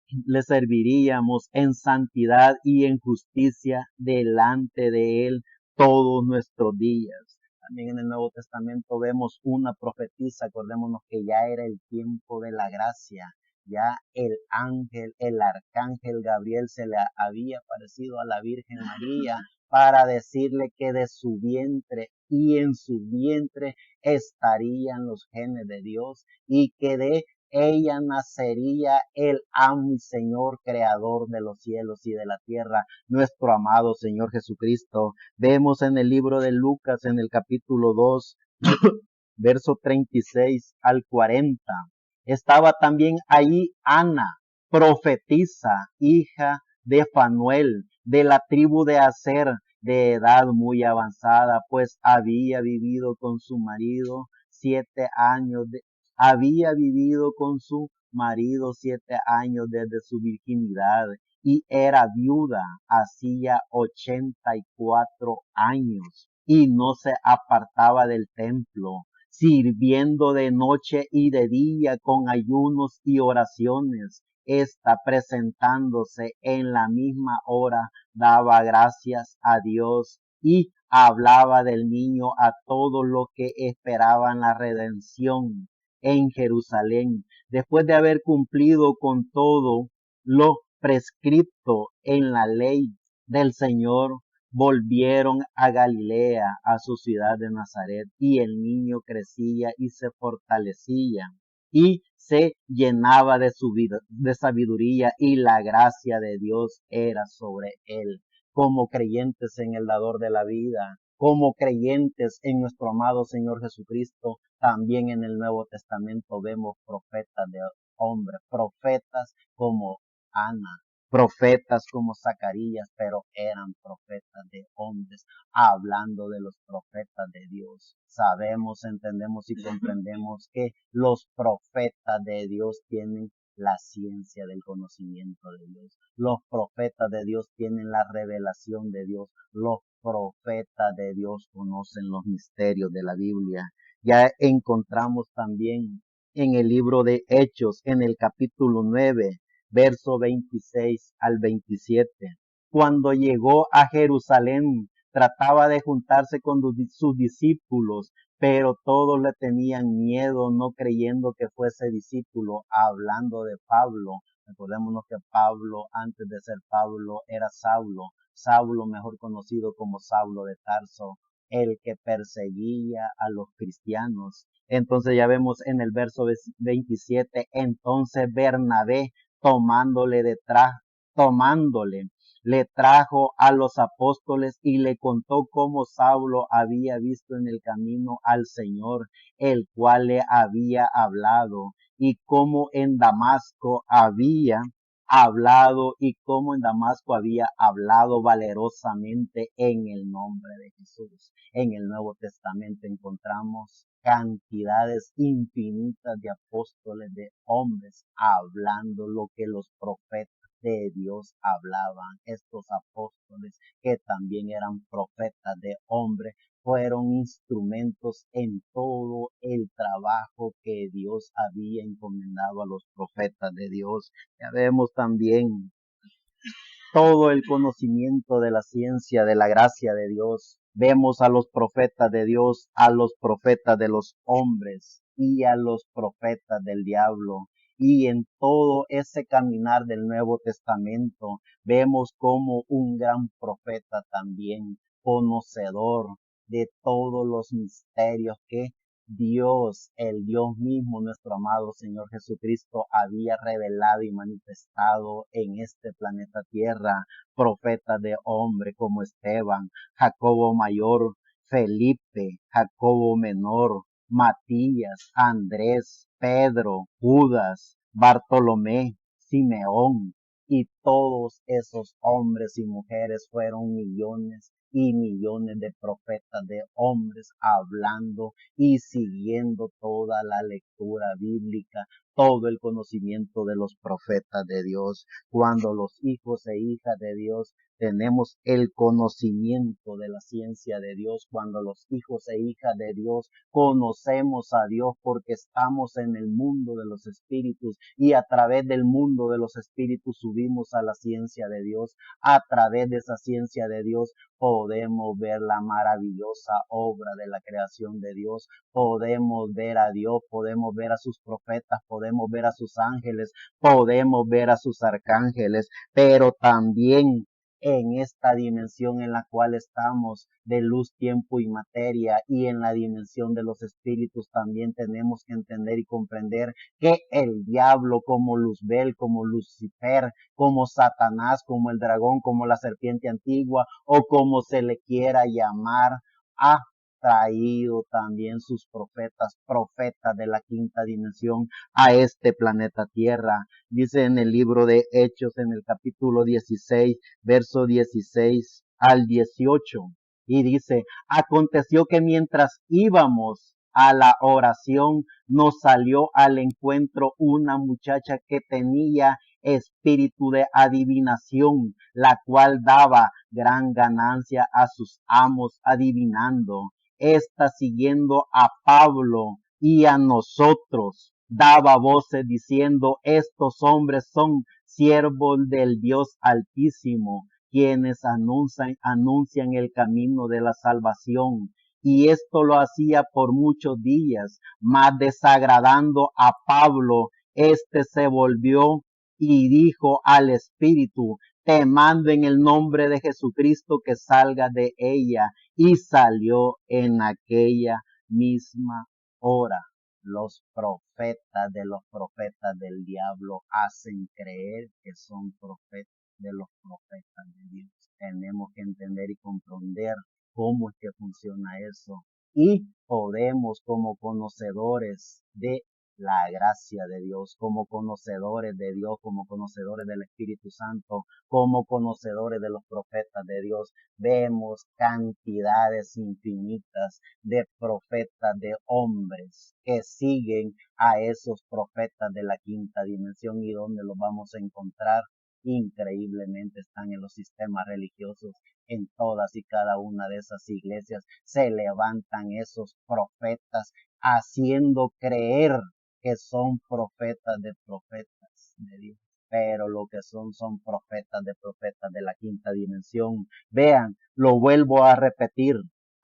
en santidad y en justicia delante de él todos nuestros días. También en el Nuevo Testamento vemos una profetisa, acordémonos que ya era el tiempo de la gracia, ya el ángel, el arcángel Gabriel se le había aparecido a la Virgen María para decirle que de su vientre y en su vientre estarían los genes de Dios y que de ella nacería el amo y Señor creador de los cielos y de la tierra, nuestro amado Señor Jesucristo. Vemos en el libro de Lucas, en el capítulo 2, verso 36 al 40. Estaba también allí Ana, profetisa, hija de Fanuel, de la tribu de Aser, de edad muy avanzada, pues había vivido con su marido 7 años desde su virginidad y era viuda hacía 84 años y no se apartaba del templo, sirviendo de noche y de día con ayunos y oraciones. Esta presentándose en la misma hora daba gracias a Dios y hablaba del niño a todos los que esperaban la redención en Jerusalén. Después de haber cumplido con todo lo prescripto en la ley del Señor, volvieron a Galilea, a su ciudad de Nazaret, y el niño crecía y se fortalecía y se llenaba de sabiduría, y la gracia de Dios era sobre él. Como creyentes en el dador de la vida, como creyentes en nuestro amado Señor Jesucristo, también en el Nuevo Testamento vemos profetas de hombres, profetas como Ana, profetas como Zacarías, pero eran profetas de hombres, hablando de los profetas de Dios. Sabemos, entendemos y comprendemos que los profetas de Dios tienen la ciencia del conocimiento de Dios. Los profetas de Dios tienen la revelación de Dios. Los profetas de Dios conocen los misterios de la Biblia. Ya encontramos también en el libro de Hechos, en el capítulo 9, verso 26 al 27. Cuando llegó a Jerusalén, trataba de juntarse con sus discípulos, pero todos le tenían miedo, no creyendo que fuese discípulo, hablando de Pablo. Recordémonos que Pablo, antes de ser Pablo, era Saulo. Saulo, mejor conocido como Saulo de Tarso, el que perseguía a los cristianos. Entonces ya vemos en el verso 27, entonces Bernabé tomándole, le trajo a los apóstoles y le contó cómo Saulo había visto en el camino al Señor, el cual le había hablado, y cómo en Damasco había hablado valerosamente en el nombre de Jesús. En el Nuevo Testamento encontramos cantidades infinitas de apóstoles, de hombres, hablando lo que los profetas de Dios hablaban. Estos apóstoles, que también eran profetas de hombres, fueron instrumentos en todo el trabajo que Dios había encomendado a los profetas de Dios. Ya vemos también todo el conocimiento de la ciencia, de la gracia de Dios. Vemos a los profetas de Dios, a los profetas de los hombres y a los profetas del diablo. Y en todo ese caminar del Nuevo Testamento vemos como un gran profeta también, conocedor de todos los misterios que Dios, el Dios mismo, nuestro amado Señor Jesucristo, había revelado y manifestado en este planeta Tierra, profetas de hombre como Esteban, Jacobo Mayor, Felipe, Jacobo Menor, Matías, Andrés, Pedro, Judas, Bartolomé, Simeón, y todos esos hombres y mujeres fueron millones y millones de profetas, de hombres hablando y siguiendo toda la lectura bíblica, todo el conocimiento de los profetas de Dios. Cuando los hijos e hijas de Dios tenemos el conocimiento de la ciencia de Dios, cuando los hijos e hijas de Dios conocemos a Dios porque estamos en el mundo de los espíritus y a través del mundo de los espíritus subimos a la ciencia de Dios. A través de esa ciencia de Dios podemos ver la maravillosa obra de la creación de Dios, podemos ver a Dios, podemos ver a sus profetas, podemos ver a sus ángeles, podemos ver a sus arcángeles, pero también en esta dimensión en la cual estamos de luz, tiempo y materia, y en la dimensión de los espíritus también tenemos que entender y comprender que el diablo, como Luzbel, como Lucifer, como Satanás, como el dragón, como la serpiente antigua o como se le quiera llamar, ha traído también sus profetas de la quinta dimensión a este planeta Tierra. Dice en el libro de Hechos, en el capítulo 16, verso 16 al 18, y dice: aconteció que mientras íbamos a la oración, nos salió al encuentro una muchacha que tenía espíritu de adivinación, la cual daba gran ganancia a sus amos adivinando. Esta, siguiendo a Pablo y a nosotros, daba voces diciendo: estos hombres son siervos del Dios Altísimo, quienes anuncian el camino de la salvación. Y esto lo hacía por muchos días, mas desagradando a Pablo, este se volvió y dijo al espíritu: te mando en el nombre de Jesucristo que salga de ella. Y salió en aquella misma hora. Los profetas de los profetas del diablo hacen creer que son profetas de los profetas de Dios. Tenemos que entender y comprender cómo es que funciona eso. Y podemos, como conocedores de la gracia de Dios, como conocedores de Dios, como conocedores del Espíritu Santo, como conocedores de los profetas de Dios, vemos cantidades infinitas de profetas, de hombres que siguen a esos profetas de la quinta dimensión. ¿Y dónde los vamos a encontrar? Increíblemente están en los sistemas religiosos, en todas y cada una de esas iglesias se levantan esos profetas haciendo creer que son profetas de Dios, pero lo que son profetas de la quinta dimensión. Vean, lo vuelvo a repetir.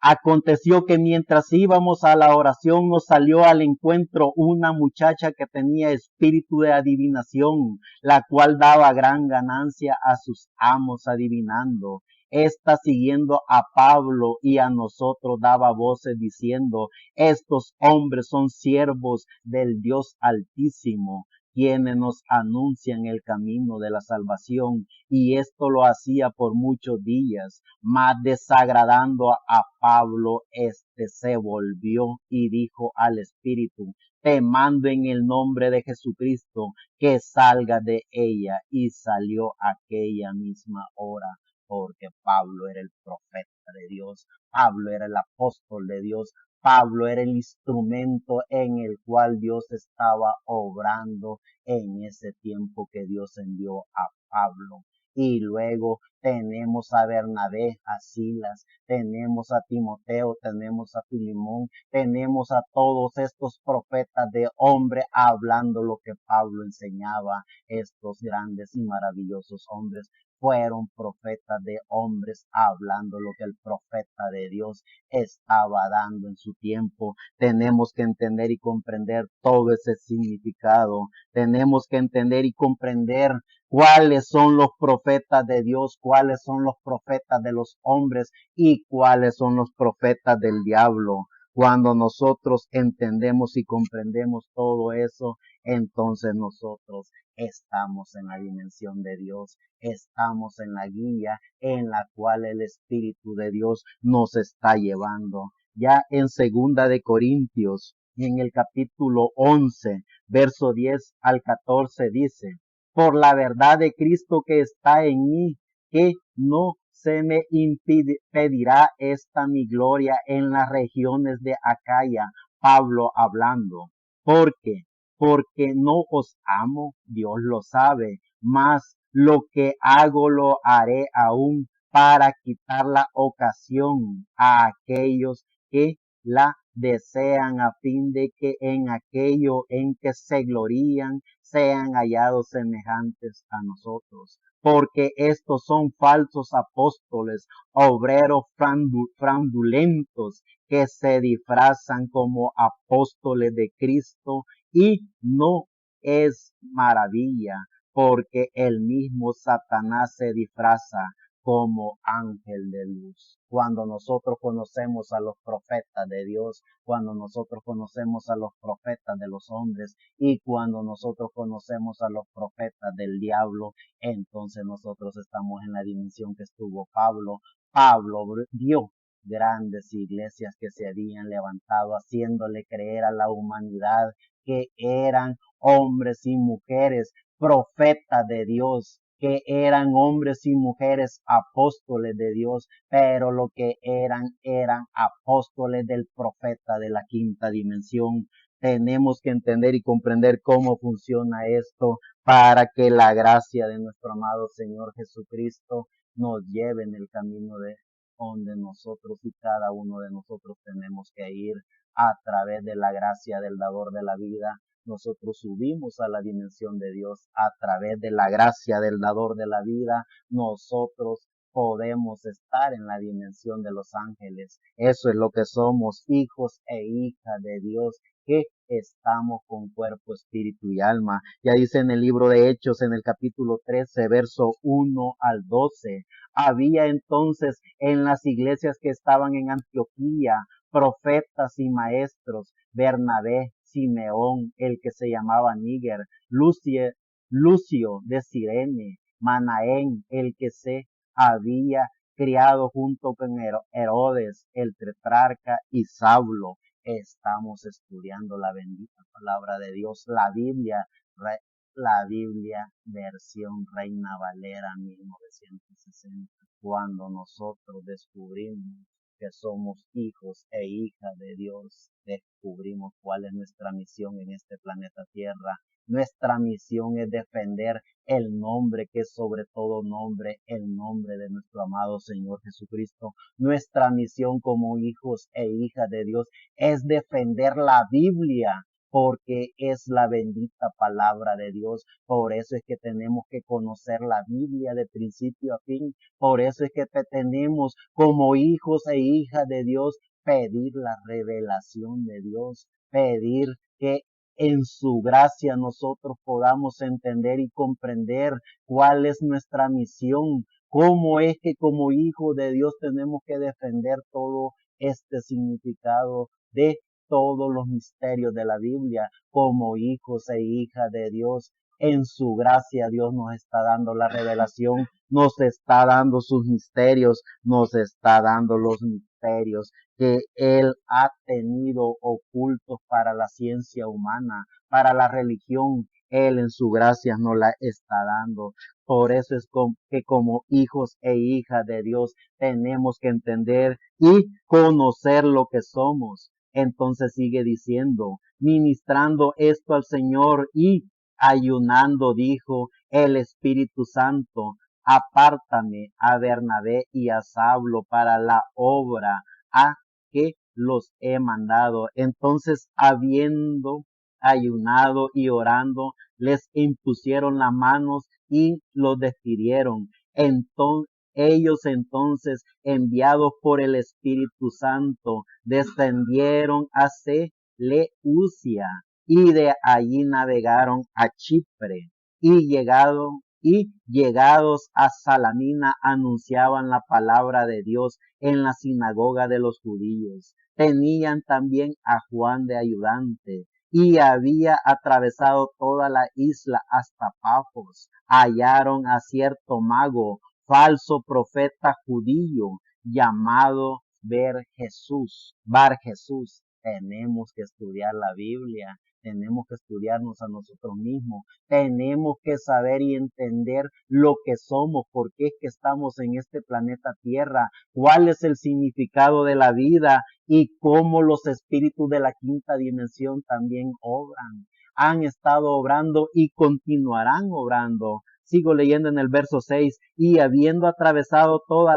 Aconteció que mientras íbamos a la oración nos salió al encuentro una muchacha que tenía espíritu de adivinación, la cual daba gran ganancia a sus amos adivinando. Esta, siguiendo a Pablo y a nosotros, daba voces diciendo: estos hombres son siervos del Dios Altísimo, quienes nos anuncian el camino de la salvación. Y esto lo hacía por muchos días, mas desagradando a Pablo, este se volvió y dijo al espíritu: te mando en el nombre de Jesucristo que salga de ella. Y salió aquella misma hora, porque Pablo era el profeta de Dios, Pablo era el apóstol de Dios, Pablo era el instrumento en el cual Dios estaba obrando en ese tiempo que Dios envió a Pablo. Y luego tenemos a Bernabé, a Silas, tenemos a Timoteo, tenemos a Filimón, tenemos a todos estos profetas de hombre hablando lo que Pablo enseñaba. Estos grandes y maravillosos hombres fueron profetas de hombres hablando lo que el profeta de Dios estaba dando en su tiempo. Tenemos que entender y comprender todo ese significado. Tenemos que entender y comprender cuáles son los profetas de Dios, cuáles son los profetas de los hombres y cuáles son los profetas del diablo. Cuando nosotros entendemos y comprendemos todo eso, entonces nosotros estamos en la dimensión de Dios, estamos en la guía en la cual el Espíritu de Dios nos está llevando. Ya en Segunda de Corintios, en el capítulo 11, verso 10 al 14 dice: por la verdad de Cristo que está en mí, que no se me impedirá esta mi gloria en las regiones de Acaya. Pablo hablando. Porque no os amo, Dios lo sabe, mas lo que hago lo haré aún para quitar la ocasión a aquellos que la desean, a fin de que en aquello en que se glorían sean hallados semejantes a nosotros. Porque estos son falsos apóstoles, obreros fraudulentos, que se disfrazan como apóstoles de Cristo, y no es maravilla, porque el mismo Satanás se disfraza como ángel de luz. Cuando nosotros conocemos a los profetas de Dios, cuando nosotros conocemos a los profetas de los hombres y cuando nosotros conocemos a los profetas del diablo, entonces nosotros estamos en la dimensión que estuvo Pablo. Pablo vio grandes iglesias que se habían levantado, haciéndole creer a la humanidad que eran hombres y mujeres profetas de Dios, que eran hombres y mujeres apóstoles de Dios, pero lo que eran apóstoles del profeta de la quinta dimensión. Tenemos que entender y comprender cómo funciona esto para que la gracia de nuestro amado Señor Jesucristo nos lleve en el camino de donde nosotros y cada uno de nosotros tenemos que ir a través de la gracia del dador de la vida. Nosotros subimos a la dimensión de Dios a través de la gracia del dador de la vida. Nosotros podemos estar en la dimensión de los ángeles. Eso es lo que somos, hijos e hijas de Dios, que estamos con cuerpo, espíritu y alma. Ya dice en el libro de Hechos, en el capítulo 13, verso 1 al 12. Había entonces en las iglesias que estaban en Antioquía profetas y maestros: Bernabé, Simeón, el que se llamaba Níger, Lucio de Cirene, Manaén, el que se había criado junto con Herodes, el tetrarca, y Saulo. Estamos estudiando la bendita palabra de Dios, la Biblia versión Reina Valera 1960. Cuando nosotros descubrimos que somos hijos e hijas de Dios, descubrimos cuál es nuestra misión en este planeta Tierra. Nuestra misión es defender el nombre que es sobre todo nombre, el nombre de nuestro amado Señor Jesucristo. Nuestra misión como hijos e hijas de Dios es defender la Biblia, porque es la bendita palabra de Dios. Por eso es que tenemos que conocer la Biblia de principio a fin. Por eso es que tenemos como hijos e hijas de Dios pedir la revelación de Dios, pedir que en su gracia nosotros podamos entender y comprender cuál es nuestra misión, cómo es que como hijos de Dios tenemos que defender todo este significado de todos los misterios de la Biblia. Como hijos e hijas de Dios, en su gracia Dios nos está dando la revelación, nos está dando sus misterios, nos está dando los misterios que Él ha tenido ocultos para la ciencia humana, para la religión. Él en su gracia nos la está dando. Por eso es que como hijos e hijas de Dios tenemos que entender y conocer lo que somos. Entonces sigue diciendo: ministrando esto al Señor y ayunando, dijo el Espíritu Santo: apártame a Bernabé y a Saulo para la obra a que los he mandado. Entonces, habiendo ayunado y orando, les impusieron las manos y los despidieron. Ellos entonces, enviados por el Espíritu Santo, descendieron a Seleucia y de allí navegaron a Chipre y llegados a Salamina anunciaban la palabra de Dios en la sinagoga de los judíos. Tenían también a Juan de ayudante y había atravesado toda la isla hasta Pafos. Hallaron a cierto mago, falso profeta judío, llamado Bar Jesús. Tenemos que estudiar la Biblia, tenemos que estudiarnos a nosotros mismos, tenemos que saber y entender lo que somos, por qué es que estamos en este planeta Tierra, cuál es el significado de la vida y cómo los espíritus de la quinta dimensión también obran. Han estado obrando y continuarán obrando. Sigo leyendo en el verso 6, y habiendo atravesado toda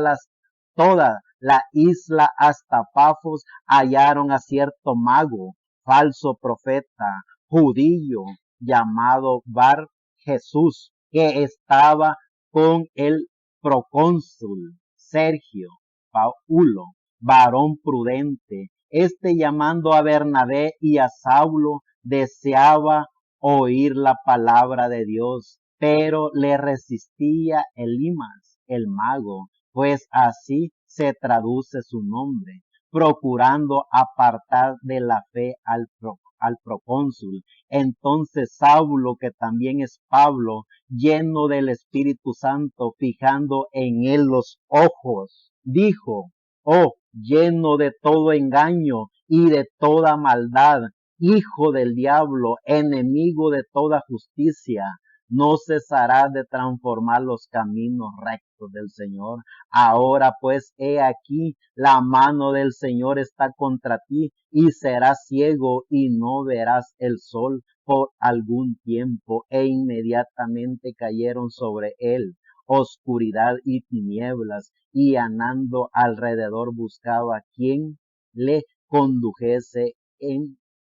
la isla hasta Pafos, hallaron a cierto mago, falso profeta, judío, llamado Bar Jesús, que estaba con el procónsul Sergio Paulo, varón prudente. Llamando a Bernabé y a Saulo, deseaba oír la palabra de Dios, pero le resistía Elimas, el mago, pues así se traduce su nombre, procurando apartar de la fe al procónsul. Entonces Saulo, que también es Pablo, lleno del Espíritu Santo, fijando en él los ojos, dijo: oh, lleno de todo engaño y de toda maldad, hijo del diablo, enemigo de toda justicia, no cesarás de transformar los caminos rectos del Señor. Ahora pues, he aquí, la mano del Señor está contra ti, y serás ciego y no verás el sol por algún tiempo. E inmediatamente cayeron sobre él oscuridad y tinieblas, y andando alrededor buscaba quien le condujese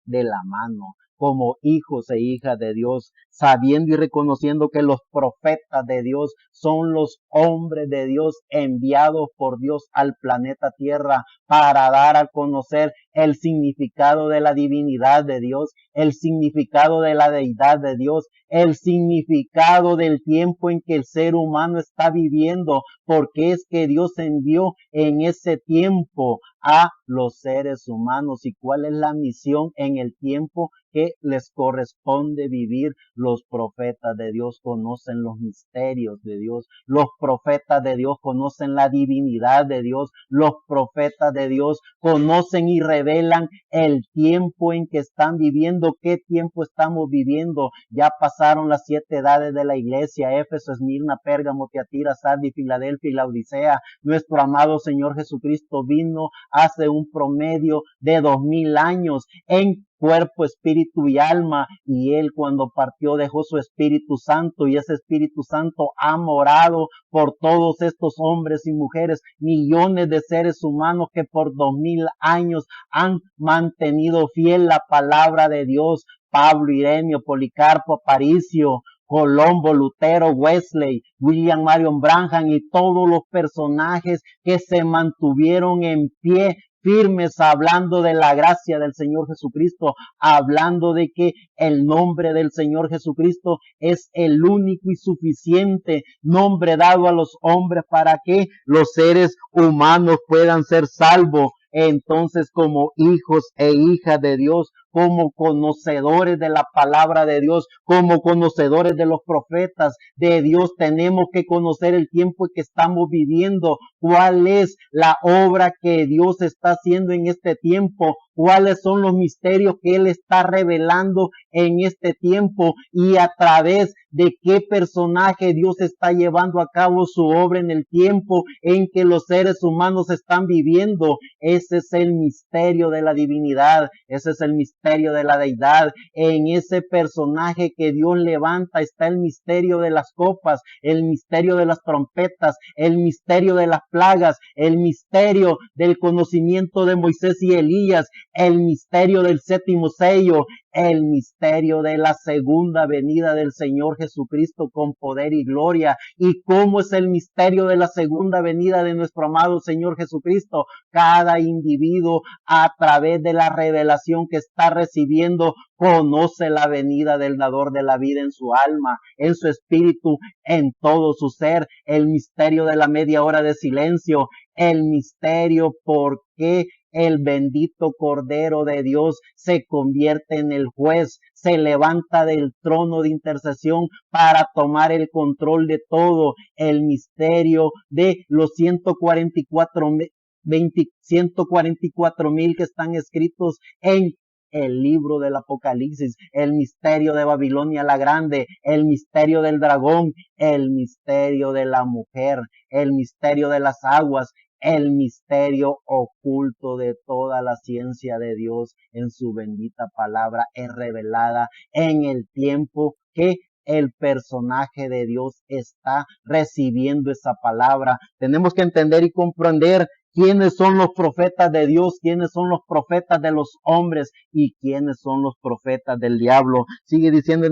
de la mano, como hijos e hijas de Dios, sabiendo y reconociendo que los profetas de Dios son los hombres de Dios enviados por Dios al planeta Tierra para dar a conocer el significado de la divinidad de Dios, el significado de la deidad de Dios, el significado del tiempo en que el ser humano está viviendo, porque es que Dios envió en ese tiempo a los seres humanos y cuál es la misión en el tiempo que les corresponde vivir. Los profetas de Dios conocen los misterios de Dios, los profetas de Dios conocen la divinidad de Dios, los profetas de Dios conocen y revelan el tiempo en que están viviendo, qué tiempo estamos viviendo. Ya pasaron las 7 edades de la iglesia: Éfeso, Esmirna, Pérgamo, Tiatira, Sardis, Filadelfia y Laodicea. Nuestro amado Señor Jesucristo vino hace un promedio de 2000 años en cuerpo, espíritu y alma, y él cuando partió dejó su Espíritu Santo, y ese Espíritu Santo ha morado por todos estos hombres y mujeres, millones de seres humanos que por 2000 años han mantenido fiel la palabra de Dios. Pablo, Ireneo, Policarpo, Aparicio, Colombo, Lutero, Wesley, William Marion Branham y todos los personajes que se mantuvieron en pie firmes, hablando de la gracia del Señor Jesucristo, hablando de que el nombre del Señor Jesucristo es el único y suficiente nombre dado a los hombres para que los seres humanos puedan ser salvos. Entonces, como hijos e hijas de Dios, como conocedores de la palabra de Dios, como conocedores de los profetas de Dios, tenemos que conocer el tiempo que estamos viviendo, cuál es la obra que Dios está haciendo en este tiempo, cuáles son los misterios que Él está revelando en este tiempo y a través de qué personaje Dios está llevando a cabo su obra en el tiempo en que los seres humanos están viviendo. Ese es el misterio de la divinidad, ese es el misterio de la deidad. En ese personaje que Dios levanta está el misterio de las copas, el misterio de las trompetas, el misterio de las plagas, el misterio del conocimiento de Moisés y Elías, el misterio del 7º sello, el misterio de la segunda venida del Señor Jesucristo con poder y gloria. ¿Y cómo es el misterio de la segunda venida de nuestro amado Señor Jesucristo? Cada individuo, a través de la revelación que está recibiendo, conoce la venida del dador de la vida en su alma, en su espíritu, en todo su ser. El misterio de la media hora de silencio, el misterio por qué el bendito Cordero de Dios se convierte en el juez, se levanta del trono de intercesión para tomar el control de todo. El misterio de los 144,000 que están escritos en el libro del Apocalipsis, el misterio de Babilonia la Grande, el misterio del dragón, el misterio de la mujer, el misterio de las aguas, el misterio oculto de toda la ciencia de Dios en su bendita palabra es revelada en el tiempo que el personaje de Dios está recibiendo esa palabra. Tenemos que entender y comprender quiénes son los profetas de Dios, quiénes son los profetas de los hombres y quiénes son los profetas del diablo. Sigue diciendo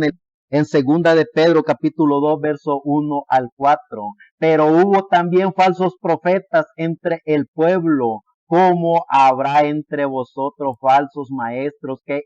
en segunda de Pedro capítulo 2 verso 1 al 4. Pero hubo también falsos profetas entre el pueblo, como habrá entre vosotros falsos maestros que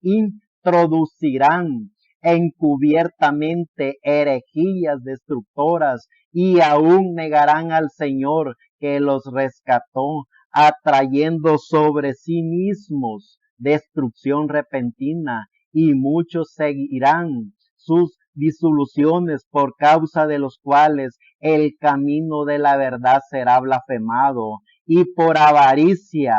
introducirán encubiertamente herejías destructoras y aún negarán al Señor que los rescató, atrayendo sobre sí mismos destrucción repentina, y muchos seguirán sus disoluciones, por causa de los cuales el camino de la verdad será blasfemado, y por avaricia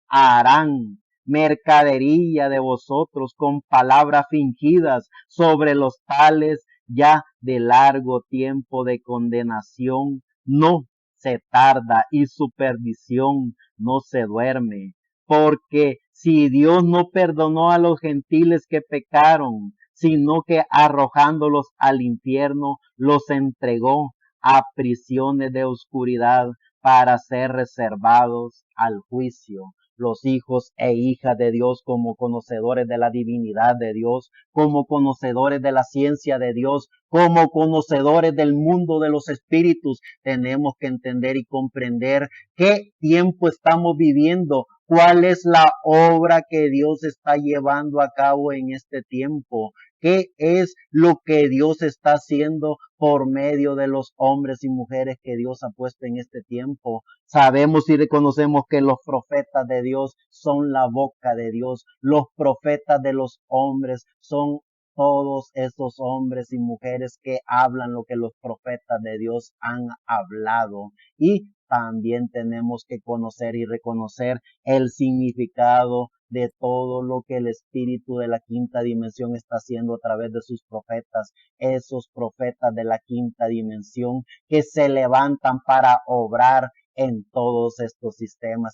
harán mercadería de vosotros con palabras fingidas. Sobre los tales ya de largo tiempo de condenación no se tarda, y su perdición no se duerme. Porque si Dios no perdonó a los gentiles que pecaron, sino que arrojándolos al infierno los entregó a prisiones de oscuridad para ser reservados al juicio. Los hijos e hijas de Dios, como conocedores de la divinidad de Dios, como conocedores de la ciencia de Dios, como conocedores del mundo de los espíritus, tenemos que entender y comprender qué tiempo estamos viviendo, cuál es la obra que Dios está llevando a cabo en este tiempo, qué es lo que Dios está haciendo por medio de los hombres y mujeres que Dios ha puesto en este tiempo. Sabemos y reconocemos que los profetas de Dios son la boca de Dios. Los profetas de los hombres son todos esos hombres y mujeres que hablan lo que los profetas de Dios han hablado. Y también tenemos que conocer y reconocer el significado de todo lo que el espíritu de la quinta dimensión está haciendo a través de sus profetas, esos profetas de la quinta dimensión que se levantan para obrar en todos estos sistemas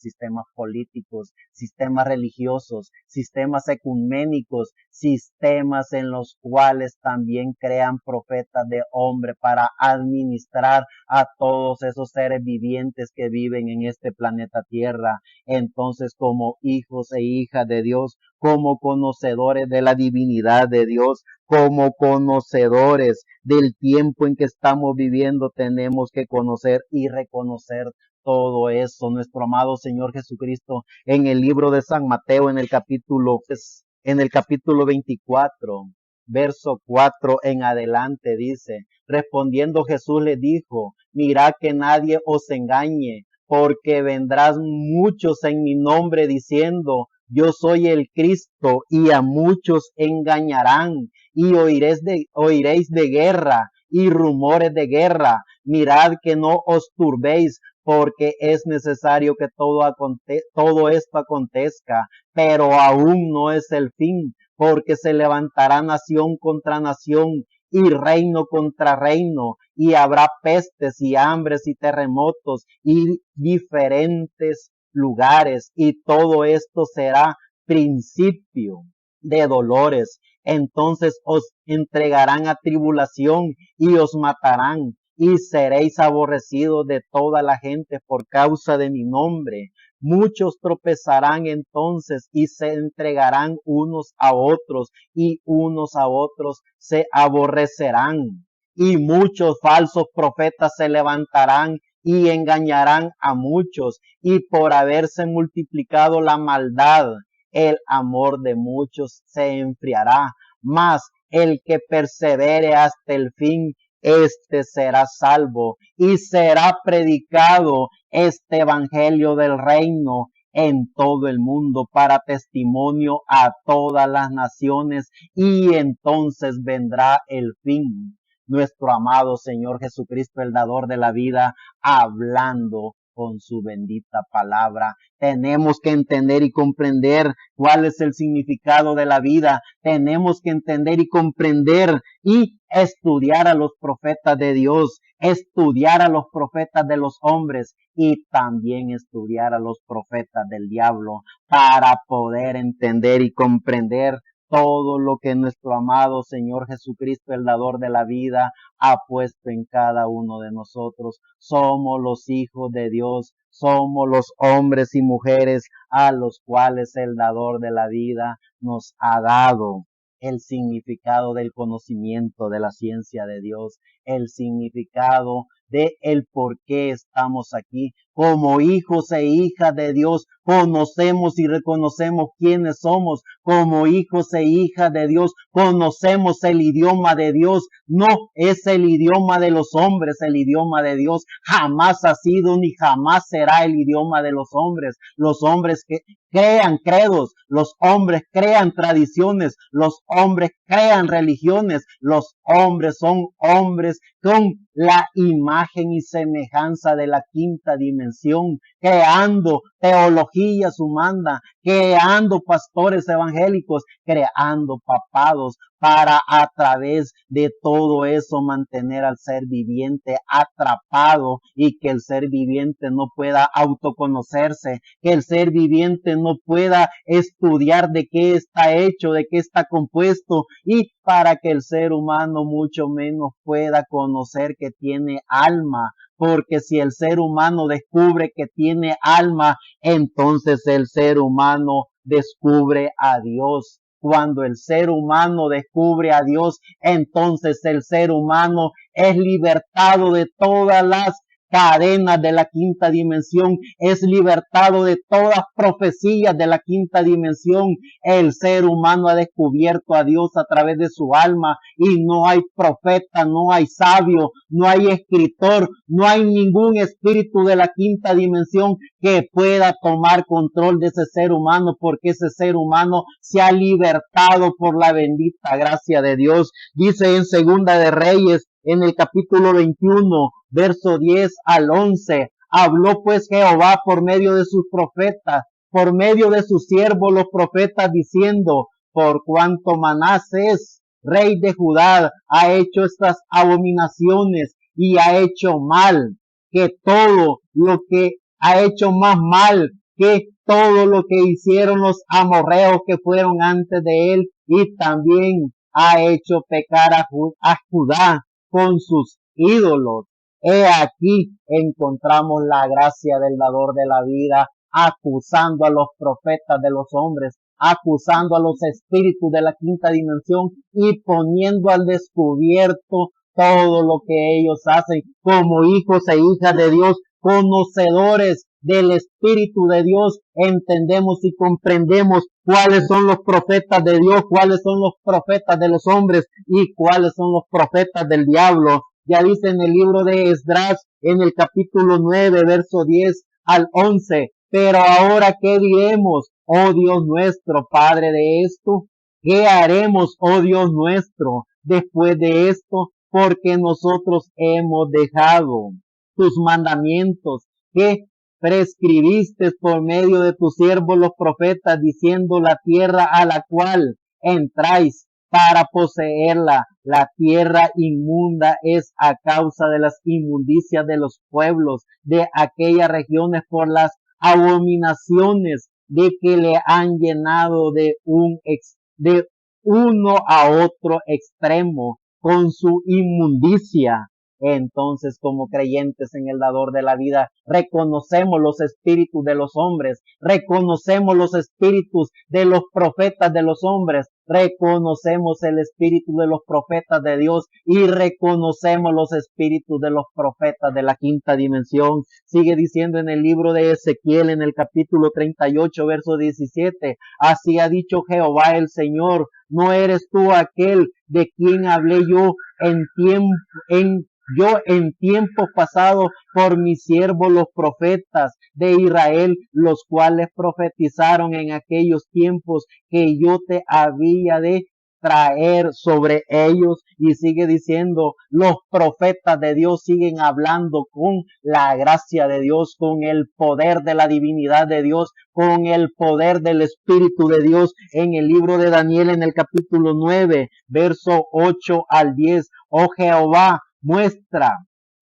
políticos, sistemas religiosos, sistemas ecuménicos, sistemas en los cuales también crean profetas de hombre para administrar a todos esos seres vivientes que viven en este planeta Tierra. Entonces, como hijos e hijas de Dios, como conocedores de la divinidad de Dios, como conocedores del tiempo en que estamos viviendo, tenemos que conocer y reconocer todo eso. Nuestro amado Señor Jesucristo, en el libro de San Mateo, en el capítulo 24, verso 4 en adelante, dice: respondiendo Jesús le dijo: mirad que nadie os engañe, porque vendrán muchos en mi nombre diciendo: yo soy el Cristo, y a muchos engañarán, y oiréis de guerra y rumores de guerra. Mirad que no os turbéis, porque es necesario que todo esto acontezca, pero aún no es el fin, porque se levantará nación contra nación y reino contra reino, y habrá pestes y hambres y terremotos y diferentes lugares, y todo esto será principio de dolores. Entonces os entregarán a tribulación y os matarán, y seréis aborrecidos de toda la gente por causa de mi nombre. Muchos tropezarán entonces y se entregarán unos a otros y unos a otros se aborrecerán. Y muchos falsos profetas se levantarán y engañarán a muchos, y por haberse multiplicado la maldad, el amor de muchos se enfriará. Mas el que persevere hasta el fin, este será salvo, y será predicado este evangelio del reino en todo el mundo para testimonio a todas las naciones, y entonces vendrá el fin. Nuestro amado Señor Jesucristo, el dador de la vida, hablando con su bendita palabra. Tenemos que entender y comprender cuál es el significado de la vida. Tenemos que entender y comprender y estudiar a los profetas de Dios, estudiar a los profetas de los hombres y también estudiar a los profetas del diablo para poder entender y comprender todo lo que nuestro amado Señor Jesucristo, el dador de la vida, ha puesto en cada uno de nosotros. Somos los hijos de Dios, somos los hombres y mujeres a los cuales el dador de la vida nos ha dado el significado del conocimiento de la ciencia de Dios, el significado de el por qué estamos aquí. Como hijos e hijas de Dios, conocemos y reconocemos quiénes somos. Como hijos e hijas de Dios, conocemos el idioma de Dios. No es el idioma de los hombres, el idioma de Dios jamás ha sido ni jamás será el idioma de los hombres. Los hombres que crean credos, los hombres crean tradiciones, los hombres crean religiones, los hombres son hombres con la imagen y semejanza de la quinta dimensión, creando teologías humanas, creando pastores evangélicos, creando papados para a través de todo eso mantener al ser viviente atrapado y que el ser viviente no pueda autoconocerse, que el ser viviente no pueda estudiar de qué está hecho, de qué está compuesto y para que el ser humano mucho menos pueda conocer que tiene alma, porque si el ser humano descubre que tiene alma, entonces el ser humano descubre a Dios. Cuando el ser humano descubre a Dios, entonces el ser humano es libertado de todas las cadenas de la quinta dimensión, es libertado de todas profecías de la quinta dimensión. El ser humano ha descubierto a Dios a través de su alma y no hay profeta, no hay sabio, no hay escritor, no hay ningún espíritu de la quinta dimensión que pueda tomar control de ese ser humano, porque ese ser humano se ha libertado por la bendita gracia de Dios. Dice en Segunda de Reyes, en el capítulo 21, verso 10 al 11, habló pues Jehová por medio de sus profetas, por medio de sus siervos los profetas, diciendo, por cuanto Manasés, rey de Judá, ha hecho estas abominaciones y ha hecho mal, que todo lo que ha hecho más mal que todo lo que hicieron los amorreos que fueron antes de él, y también ha hecho pecar a Judá con sus ídolos. He aquí encontramos la gracia del dador de la vida, acusando a los profetas de los hombres, acusando a los espíritus de la quinta dimensión y poniendo al descubierto todo lo que ellos hacen como hijos e hijas de Dios, conocedores del Espíritu de Dios, entendemos y comprendemos cuáles son los profetas de Dios, cuáles son los profetas de los hombres y cuáles son los profetas del diablo. Ya dice en el libro de Esdras, en el capítulo 9, verso 10 al 11, pero ahora ¿qué diremos, oh Dios nuestro, Padre de esto? ¿Qué haremos, oh Dios nuestro, después de esto? Porque nosotros hemos dejado tus mandamientos que prescribiste por medio de tus siervos los profetas, diciendo la tierra a la cual entráis para poseerla, la tierra inmunda es a causa de las inmundicias de los pueblos de aquellas regiones por las abominaciones de que le han llenado de uno a otro extremo con su inmundicia. Entonces, como creyentes en el dador de la vida, reconocemos los espíritus de los hombres, reconocemos los espíritus de los profetas de los hombres, reconocemos el espíritu de los profetas de Dios y reconocemos los espíritus de los profetas de la quinta dimensión. Sigue diciendo en el libro de Ezequiel, en el capítulo 38, verso 17, así ha dicho Jehová el Señor, no eres tú aquel de quien hablé yo en tiempos pasados por mis siervos los profetas de Israel, los cuales profetizaron en aquellos tiempos que yo te había de traer sobre ellos. Y sigue diciendo, los profetas de Dios siguen hablando con la gracia de Dios, con el poder de la divinidad de Dios, con el poder del Espíritu de Dios. En el libro de Daniel, en el capítulo 9, verso 8 al 10, oh Jehová,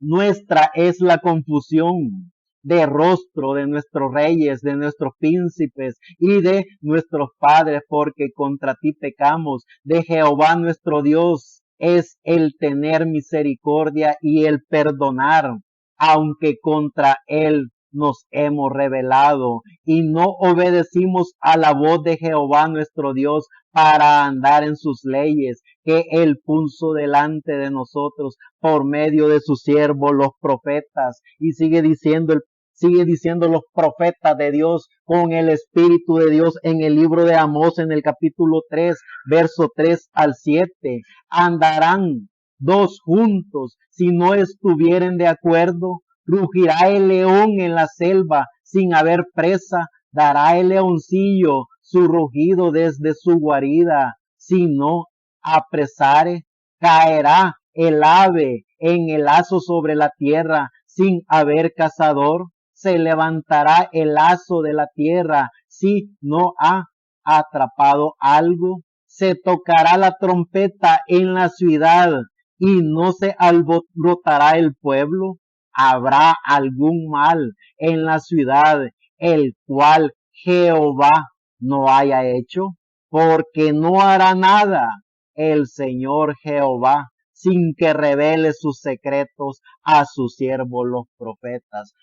nuestra es la confusión de rostro de nuestros reyes, de nuestros príncipes y de nuestros padres, porque contra ti pecamos. De Jehová nuestro Dios es el tener misericordia y el perdonar, aunque contra él nos hemos rebelado y no obedecimos a la voz de Jehová nuestro Dios para andar en sus leyes que él puso delante de nosotros por medio de sus siervos los profetas. Y sigue diciendo los profetas de Dios con el Espíritu de Dios en el libro de Amós, en el capítulo 3, verso 3 al 7. Andarán dos juntos si no estuvieren de acuerdo. Rugirá el león en la selva sin haber presa. Dará el leoncillo su rugido desde su guarida. Si no apresare, caerá el ave en el lazo sobre la tierra sin haber cazador. Se levantará el lazo de la tierra si no ha atrapado algo. Se tocará la trompeta en la ciudad y no se alborotará el pueblo. Habrá algún mal en la ciudad, el cual Jehová no haya hecho, porque no hará nada el Señor Jehová sin que revele sus secretos a sus siervos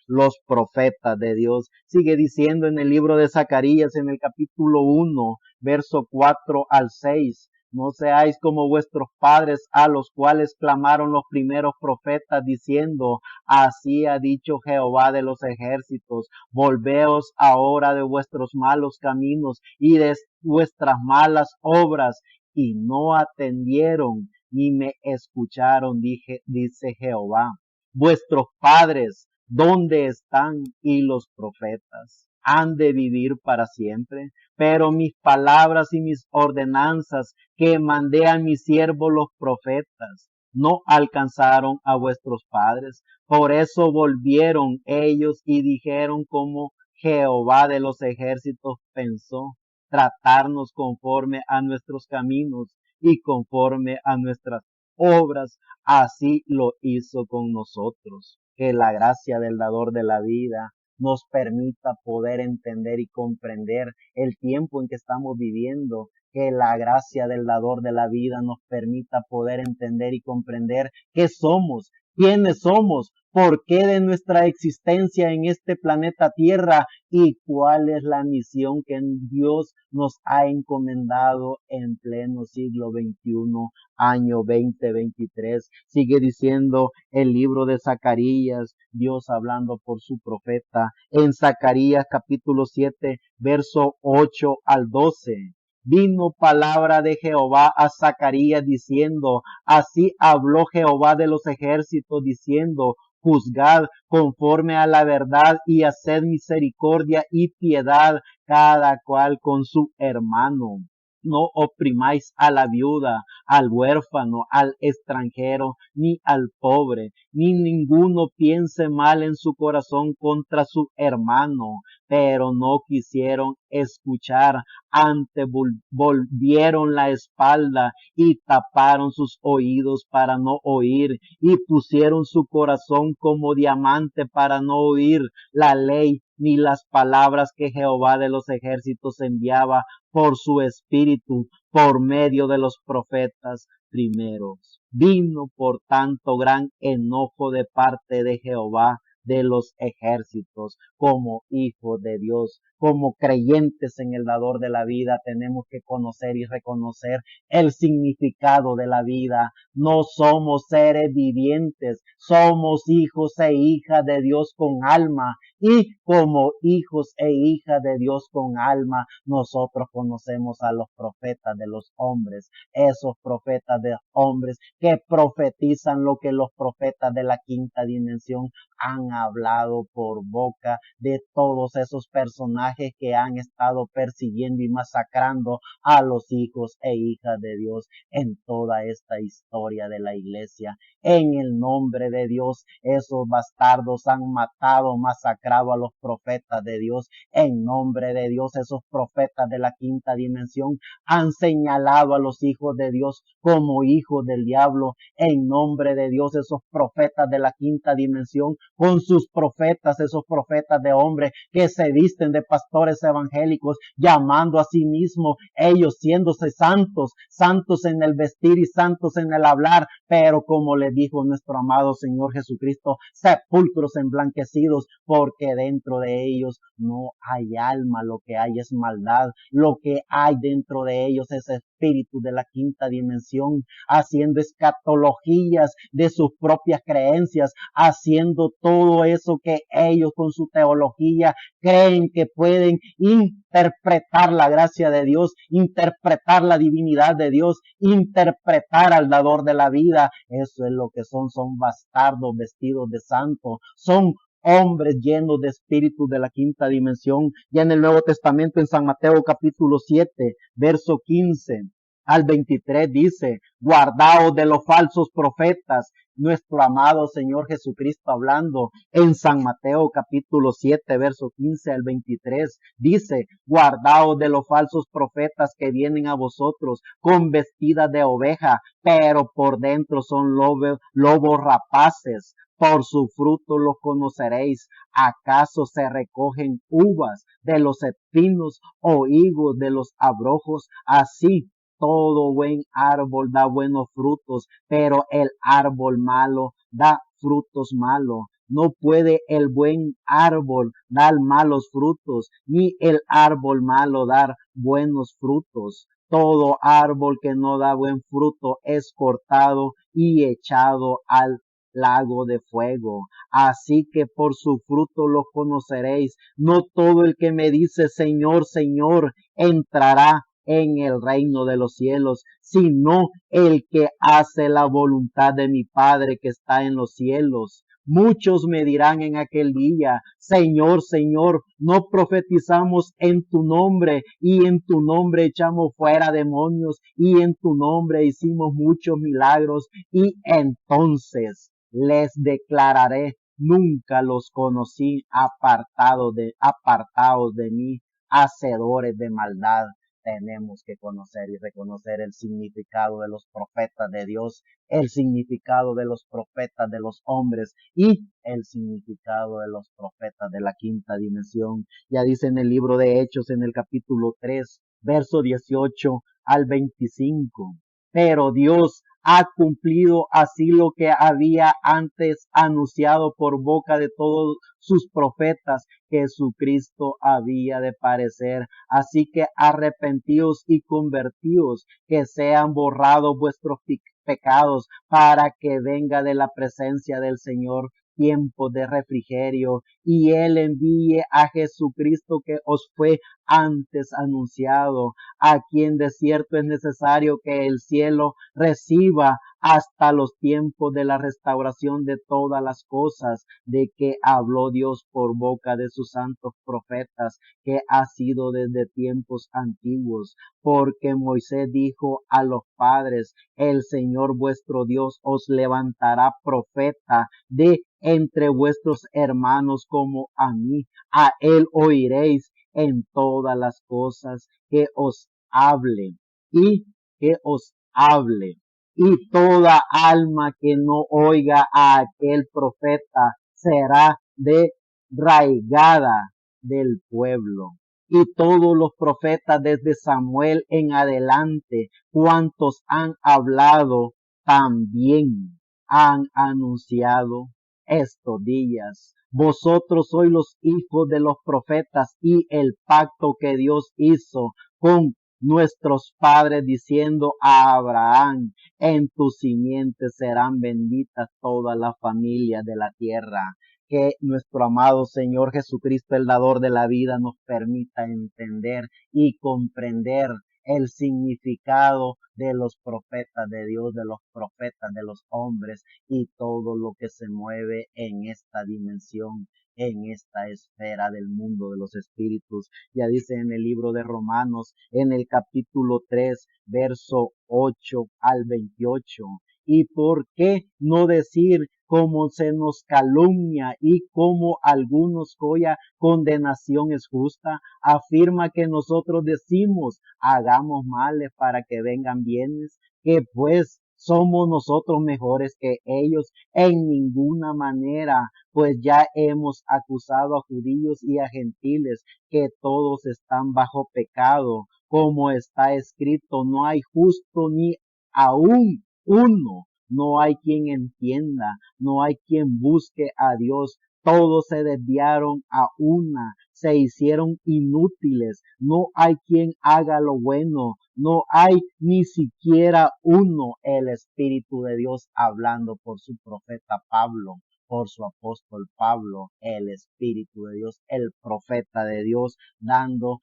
los profetas de Dios. Sigue diciendo en el libro de Zacarías, en el capítulo 1, verso 4 al 6. No seáis como vuestros padres, a los cuales clamaron los primeros profetas, diciendo, así ha dicho Jehová de los ejércitos, volveos ahora de vuestros malos caminos y de vuestras malas obras, y no atendieron ni me escucharon, dice Jehová. Vuestros padres, ¿dónde están? Y los profetas han de vivir para siempre. Pero mis palabras y mis ordenanzas que mandé a mis siervos los profetas no alcanzaron a vuestros padres. Por eso volvieron ellos y dijeron como Jehová de los ejércitos pensó, tratarnos conforme a nuestros caminos y conforme a nuestras obras. Así lo hizo con nosotros. Que la gracia del dador de la vida nos permita poder entender y comprender el tiempo en que estamos viviendo. Que la gracia del dador de la vida nos permita poder entender y comprender qué somos, quiénes somos, por qué de nuestra existencia en este planeta Tierra y cuál es la misión que Dios nos ha encomendado en pleno siglo XXI, año 2023. Sigue diciendo el libro de Zacarías, Dios hablando por su profeta, en Zacarías capítulo 7, verso 8 al 12. Vino palabra de Jehová a Zacarías diciendo, así habló Jehová de los ejércitos diciendo, juzgad conforme a la verdad y haced misericordia y piedad cada cual con su hermano. No oprimáis a la viuda, al huérfano, al extranjero, ni al pobre, ni ninguno piense mal en su corazón contra su hermano. Pero no quisieron escuchar, antes volvieron la espalda y taparon sus oídos para no oír, y pusieron su corazón como diamante para no oír la ley ni las palabras que Jehová de los ejércitos enviaba por su espíritu, por medio de los profetas primeros. Vino por tanto gran enojo de parte de Jehová de los ejércitos. Como hijos de Dios, como creyentes en el dador de la vida, tenemos que conocer y reconocer el significado de la vida. No somos seres vivientes, somos hijos e hijas de Dios con alma, y como hijos e hijas de Dios con alma, nosotros conocemos a los profetas de los hombres, esos profetas de hombres que profetizan lo que los profetas de la quinta dimensión han hablado por boca de todos esos personajes que han estado persiguiendo y masacrando a los hijos e hijas de Dios en toda esta historia de la iglesia. En el nombre de Dios, esos bastardos han matado, masacrado a los profetas de Dios. En nombre de Dios, esos profetas de la quinta dimensión han señalado a los hijos de Dios como hijos del diablo. En nombre de Dios, esos profetas de la quinta dimensión, con sus profetas, esos profetas de hombre que se visten de pastores evangélicos, llamando a sí mismos, ellos siéndose santos, santos en el vestir y santos en el hablar, pero como le dijo nuestro amado Señor Jesucristo, sepulcros emblanquecidos, porque dentro de ellos no hay alma, lo que hay es maldad, lo que hay dentro de ellos es espíritu de la quinta dimensión, haciendo escatologías de sus propias creencias, haciendo todo eso que ellos con su teología creen que pueden interpretar la gracia de Dios, interpretar la divinidad de Dios, interpretar al dador de la vida. Eso es lo que son bastardos vestidos de santo, son hombres llenos de espíritu de la quinta dimensión. Ya en el Nuevo Testamento, en San Mateo capítulo 7, verso 15 al 23 dice, guardaos de los falsos profetas. Nuestro amado Señor Jesucristo hablando en San Mateo capítulo 7, verso 15 al 23, dice, guardaos de los falsos profetas que vienen a vosotros con vestidas de oveja, pero por dentro son lobos rapaces. Por su fruto los conoceréis. ¿Acaso se recogen uvas de los espinos o higos de los abrojos? Así todo buen árbol da buenos frutos, pero el árbol malo da frutos malos. No puede el buen árbol dar malos frutos, ni el árbol malo dar buenos frutos. Todo árbol que no da buen fruto es cortado y echado al lago de fuego. Así que por su fruto los conoceréis. No todo el que me dice Señor, Señor, entrará en el reino de los cielos, sino el que hace la voluntad de mi Padre que está en los cielos. Muchos me dirán en aquel día, Señor, Señor, no profetizamos en tu nombre, y en tu nombre echamos fuera demonios, y en tu nombre hicimos muchos milagros, y entonces les declararé, nunca los conocí, apartados de mí, hacedores de maldad. Tenemos que conocer y reconocer el significado de los profetas de Dios, el significado de los profetas de los hombres y el significado de los profetas de la quinta dimensión. Ya dice en el libro de Hechos, en el capítulo 3, verso 18 al 25. Pero Dios ha cumplido así lo que había antes anunciado por boca de todos sus profetas, que Jesucristo había de padecer. Así que arrepentíos y convertíos, que sean borrados vuestros pecados, para que venga de la presencia del Señor tiempo de refrigerio, y Él envíe a Jesucristo que os fue antes anunciado, a quien de cierto es necesario que el cielo reciba hasta los tiempos de la restauración de todas las cosas, de que habló Dios por boca de sus santos profetas, que ha sido desde tiempos antiguos. Porque Moisés dijo a los padres, el Señor vuestro Dios os levantará profeta de entre vuestros hermanos como a mí. A él oiréis en todas las cosas que os hable y que os hable. Y toda alma que no oiga a aquel profeta será desraigada del pueblo. y todos los profetas desde Samuel en adelante, cuantos han hablado, también han anunciado estos días. Vosotros sois los hijos de los profetas y el pacto que Dios hizo con nuestros padres diciendo a Abraham, en tu simiente serán benditas todas las familias de la tierra. Que nuestro amado Señor Jesucristo, el dador de la vida, nos permita entender y comprender el significado de los profetas de Dios, de los profetas de los hombres y todo lo que se mueve en esta dimensión, en esta esfera del mundo de los espíritus. Ya dice en el libro de Romanos, en el capítulo 3, verso 8 al 28. ¿Y por qué no decir cómo se nos calumnia y cómo algunos cuya condenación es justa? Afirma que nosotros decimos, hagamos males para que vengan bienes, que pues somos nosotros mejores que ellos en ninguna manera, pues ya hemos acusado a judíos y a gentiles que todos están bajo pecado, como está escrito, no hay justo ni aún uno, no hay quien entienda, no hay quien busque a Dios. Todos se desviaron a una, se hicieron inútiles, no hay quien haga lo bueno, no hay ni siquiera uno. El Espíritu de Dios hablando por su profeta Pablo, por su apóstol Pablo, el Espíritu de Dios, el profeta de Dios, dando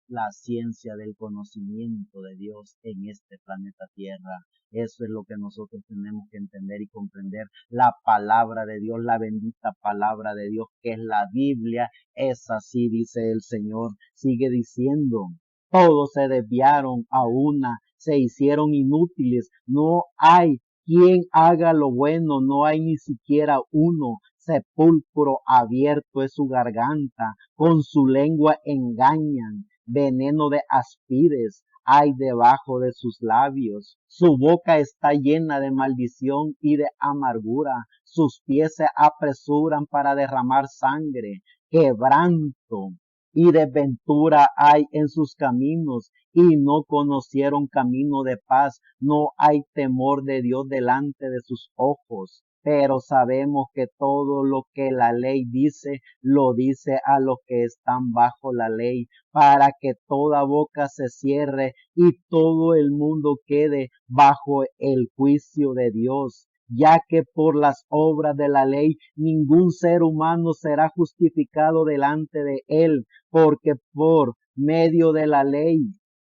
la ciencia del conocimiento de Dios en este planeta Tierra. Eso es lo que nosotros tenemos que entender y comprender. La palabra de Dios, la bendita palabra de Dios, que es la Biblia, es así, dice el Señor. Sigue diciendo, todos se desviaron a una, se hicieron inútiles. No hay quien haga lo bueno, no hay ni siquiera uno. Sepulcro abierto es su garganta, con su lengua engañan, veneno de áspides hay debajo de sus labios. Su boca está llena de maldición y de amargura. Sus pies se apresuran para derramar sangre. Quebranto y desventura hay en sus caminos, y no conocieron camino de paz. No hay temor de Dios delante de sus ojos. Pero sabemos que todo lo que la ley dice, lo dice a los que están bajo la ley, para que toda boca se cierre y todo el mundo quede bajo el juicio de Dios, ya que por las obras de la ley ningún ser humano será justificado delante de él, porque por medio de la ley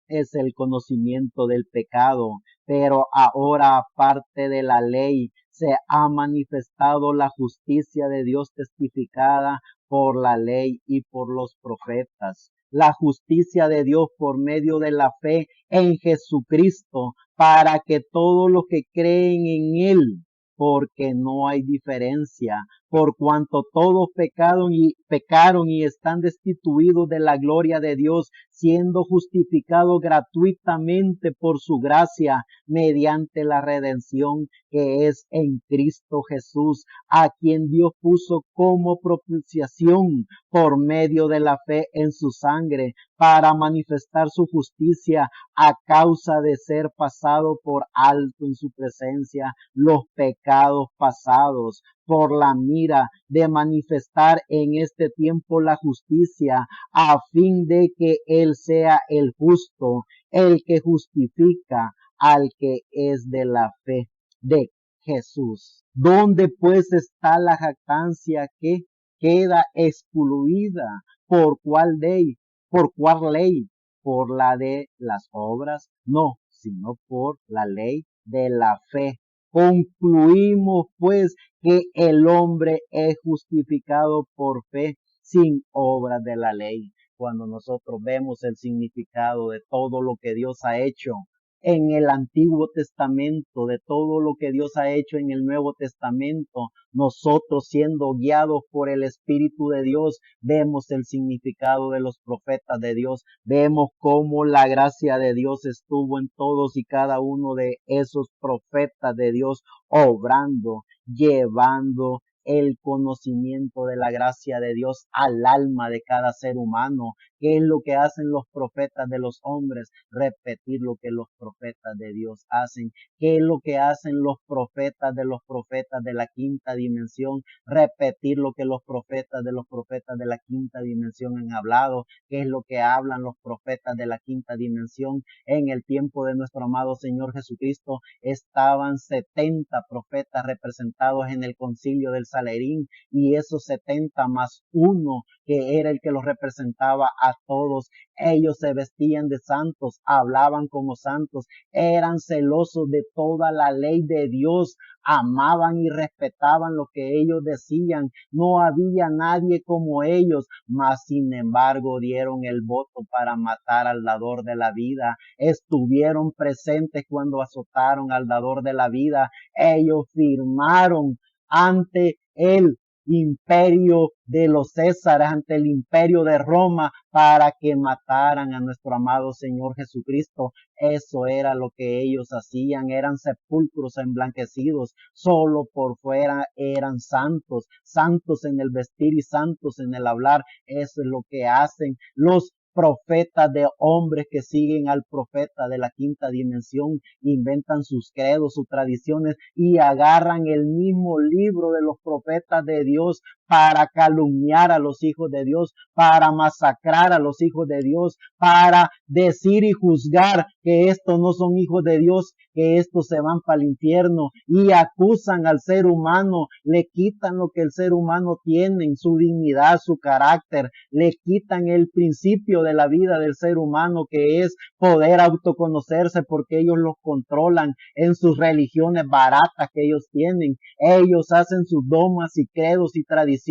es el conocimiento del pecado. Pero ahora, aparte de la ley, se ha manifestado la justicia de Dios testificada por la ley y por los profetas. La justicia de Dios por medio de la fe en Jesucristo, para que todos los que creen en Él, porque no hay diferencia, por cuanto todos pecaron y están destituidos de la gloria de Dios, siendo justificados gratuitamente por su gracia, mediante la redención que es en Cristo Jesús, a quien Dios puso como propiciación por medio de la fe en su sangre, para manifestar su justicia a causa de ser pasado por alto en su presencia los pecados pasados, por la mira de manifestar en este tiempo la justicia, a fin de que Él sea el justo, el que justifica al que es de la fe de Jesús. ¿Dónde pues está la jactancia que queda excluida? ¿Por cuál ley? ¿Por cuál ley? ¿Por la de las obras? No, sino por la ley de la fe. Concluimos pues que el hombre es justificado por fe sin obras de la ley. Cuando nosotros vemos el significado de todo lo que Dios ha hecho en el Antiguo Testamento, de todo lo que Dios ha hecho en el Nuevo Testamento, nosotros siendo guiados por el Espíritu de Dios, vemos el significado de los profetas de Dios, vemos cómo la gracia de Dios estuvo en todos y cada uno de esos profetas de Dios, obrando, llevando el conocimiento de la gracia de Dios al alma de cada ser humano, ¿Qué es lo que hacen los profetas de los hombres? Repetir lo que los profetas de Dios hacen. ¿Qué es lo que hacen los profetas de la quinta dimensión? Repetir lo que los profetas de la quinta dimensión han hablado. ¿Qué es lo que hablan los profetas de la quinta dimensión? En el tiempo de nuestro amado Señor Jesucristo estaban 70 profetas representados en el concilio del Salerín, y esos 70 más uno que era el que los representaba a todos. Ellos se vestían de santos, hablaban como santos, eran celosos de toda la ley de Dios, amaban y respetaban lo que ellos decían. No había nadie como ellos, mas sin embargo dieron el voto para matar al dador de la vida. Estuvieron presentes cuando azotaron al dador de la vida. Ellos firmaron ante el imperio de los Césares, ante el imperio de Roma, para que mataran a nuestro amado Señor Jesucristo. Eso era lo que ellos hacían, eran sepulcros emblanquecidos, solo por fuera eran santos, santos en el vestir y santos en el hablar. Eso es lo que hacen los profetas de hombres que siguen al profeta de la quinta dimensión, inventan sus credos, sus tradiciones y agarran el mismo libro de los profetas de Dios para calumniar a los hijos de Dios, para masacrar a los hijos de Dios, para decir y juzgar que estos no son hijos de Dios, que estos se van para el infierno, y acusan al ser humano, le quitan lo que el ser humano tiene, su dignidad, su carácter, le quitan el principio de la vida del ser humano, que es poder autoconocerse, porque ellos los controlan en sus religiones baratas que ellos tienen. Ellos hacen sus dogmas y credos y tradiciones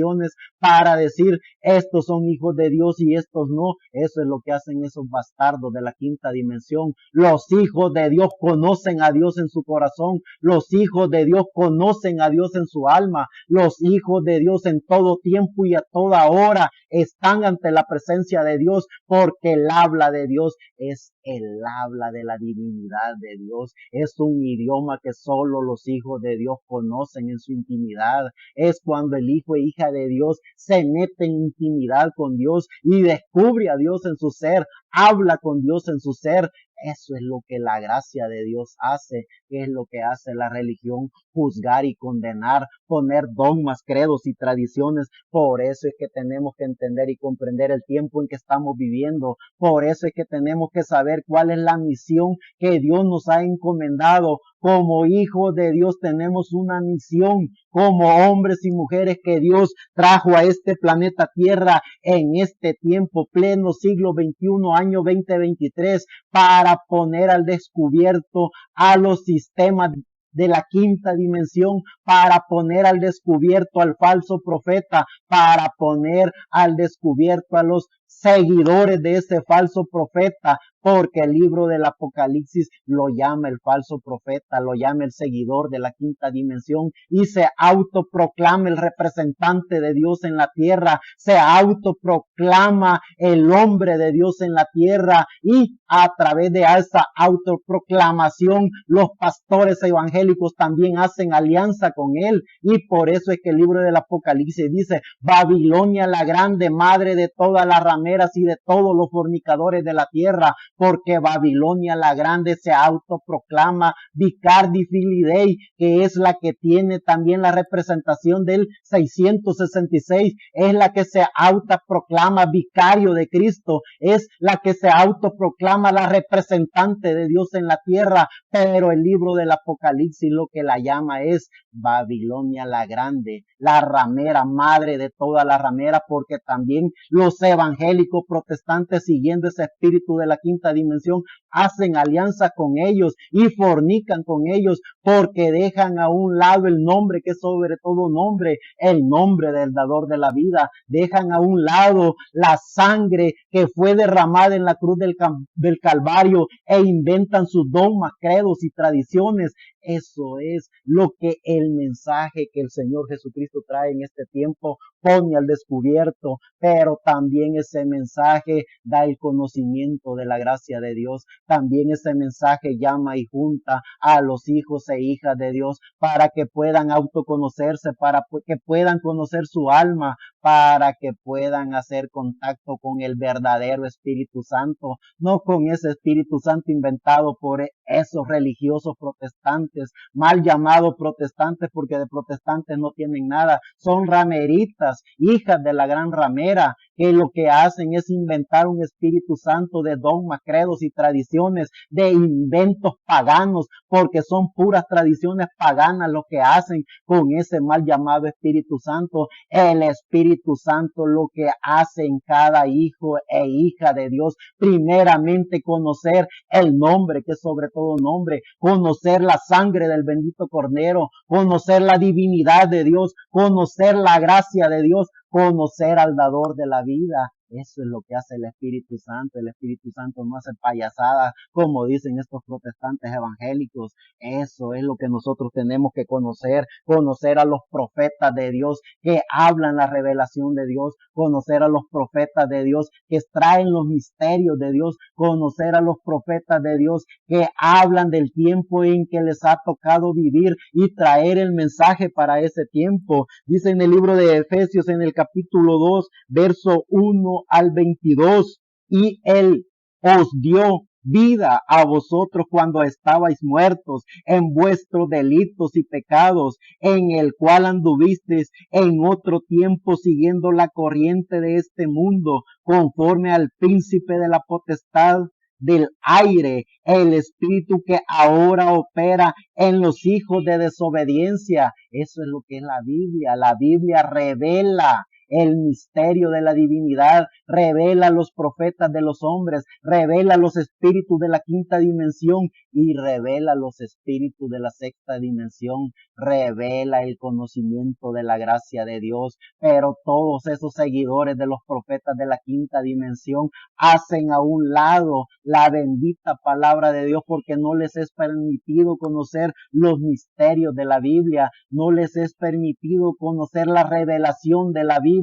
para decir estos son hijos de Dios y estos no. Eso es lo que hacen esos bastardos de la quinta dimensión. Los hijos de Dios conocen a Dios en su corazón. Los hijos de Dios conocen a Dios en su alma. Los hijos de Dios en todo tiempo y a toda hora están ante la presencia de Dios, porque el habla de Dios es el habla de la divinidad de Dios. Es un idioma que solo los hijos de Dios conocen en su intimidad. Es cuando el hijo e hija de Dios se mete en intimidad con Dios y descubre a Dios en su ser, habla con Dios en su ser. Eso es lo que la gracia de Dios hace, que es lo que hace la religión: juzgar y condenar, poner dogmas, credos y tradiciones. Por eso es que tenemos que entender y comprender el tiempo en que estamos viviendo. Por eso es que tenemos que saber cuál es la misión que Dios nos ha encomendado. Como hijos de Dios tenemos una misión, como hombres y mujeres que Dios trajo a este planeta Tierra en este tiempo, pleno siglo XXI, año 2023, para poner al descubierto a los sistemas de la quinta dimensión, para poner al descubierto al falso profeta, para poner al descubierto a los seguidores de ese falso profeta, porque el libro del Apocalipsis lo llama el falso profeta, lo llama el seguidor de la quinta dimensión, y se autoproclama el representante de Dios en la tierra, se autoproclama el hombre de Dios en la tierra, y a través de esa autoproclamación los pastores evangélicos también hacen alianza con él. Y por eso es que el libro del Apocalipsis dice: Babilonia la grande, madre de todas las rameras y de todos los fornicadores de la tierra, porque Babilonia la grande se autoproclama Vicardi Filii Dei, que es la que tiene también la representación del 666, es la que se autoproclama vicario de Cristo, es la que se autoproclama la representante de Dios en la tierra. Pero el libro del Apocalipsis lo que la llama es Babilonia la grande, la ramera, madre de todas las rameras, porque también los evangélicos protestantes, siguiendo ese espíritu de la quinta dimensión, hacen alianza con ellos y fornican con ellos, porque dejan a un lado el nombre que es sobre todo nombre, el nombre del dador de la vida. Dejan a un lado la sangre que fue derramada en la cruz del Calvario, e inventan sus dogmas, credos y tradiciones. Eso es lo que el mensaje que el Señor Jesucristo trae en este tiempo. pone al descubierto, pero también ese mensaje da el conocimiento de la gracia de Dios. También ese mensaje llama y junta a los hijos e hijas de Dios para que puedan autoconocerse, para que puedan conocer su alma, para que puedan hacer contacto con el verdadero Espíritu Santo, no con ese Espíritu Santo inventado por esos religiosos protestantes, mal llamados protestantes porque de protestantes no tienen nada, son rameritas, hijas de la gran ramera, que lo que hacen es inventar un Espíritu Santo de dogmas, credos y tradiciones, de inventos paganos, porque son puras tradiciones paganas lo que hacen con ese mal llamado Espíritu Santo. El Espíritu Santo lo que hace en cada hijo e hija de Dios, primeramente conocer el nombre, que es sobre todo nombre, conocer la sangre del bendito Cordero, conocer la divinidad de Dios, conocer la gracia de Dios, conocer al dador de la vida. Eso es lo que hace el Espíritu Santo. El Espíritu Santo no hace payasadas, como dicen estos protestantes evangélicos. Eso es lo que nosotros tenemos que conocer. Conocer a los profetas de Dios que hablan la revelación de Dios. Conocer a los profetas de Dios que extraen los misterios de Dios. Conocer a los profetas de Dios que hablan del tiempo en que les ha tocado vivir y traer el mensaje para ese tiempo. Dice en el libro de Efesios, en el capítulo 2, verso 1 al 22, y Él os dio vida a vosotros cuando estabais muertos en vuestros delitos y pecados, en el cual anduvisteis en otro tiempo siguiendo la corriente de este mundo, conforme al príncipe de la potestad del aire, el espíritu que ahora opera en los hijos de desobediencia. Eso es lo que es la Biblia. La Biblia revela el misterio de la divinidad, revela los profetas de los hombres, revela los espíritus de la quinta dimensión y revela los espíritus de la sexta dimensión, revela el conocimiento de la gracia de Dios. Pero todos esos seguidores de los profetas de la quinta dimensión hacen a un lado la bendita palabra de Dios porque no les es permitido conocer los misterios de la Biblia, no les es permitido conocer la revelación de la Biblia.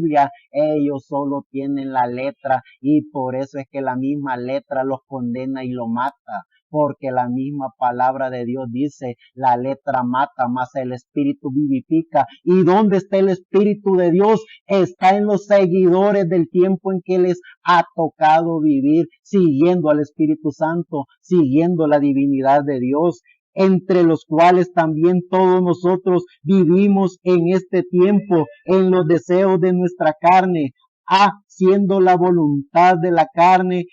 Ellos solo tienen la letra y por eso es que la misma letra los condena y lo mata, porque la misma palabra de Dios dice, la letra mata, mas el Espíritu vivifica. ¿Y dónde está el Espíritu de Dios? Está en los seguidores del tiempo en que les ha tocado vivir, siguiendo al Espíritu Santo, siguiendo la divinidad de Dios, entre los cuales también todos nosotros vivimos en este tiempo, en los deseos de nuestra carne, haciendo la voluntad de la carne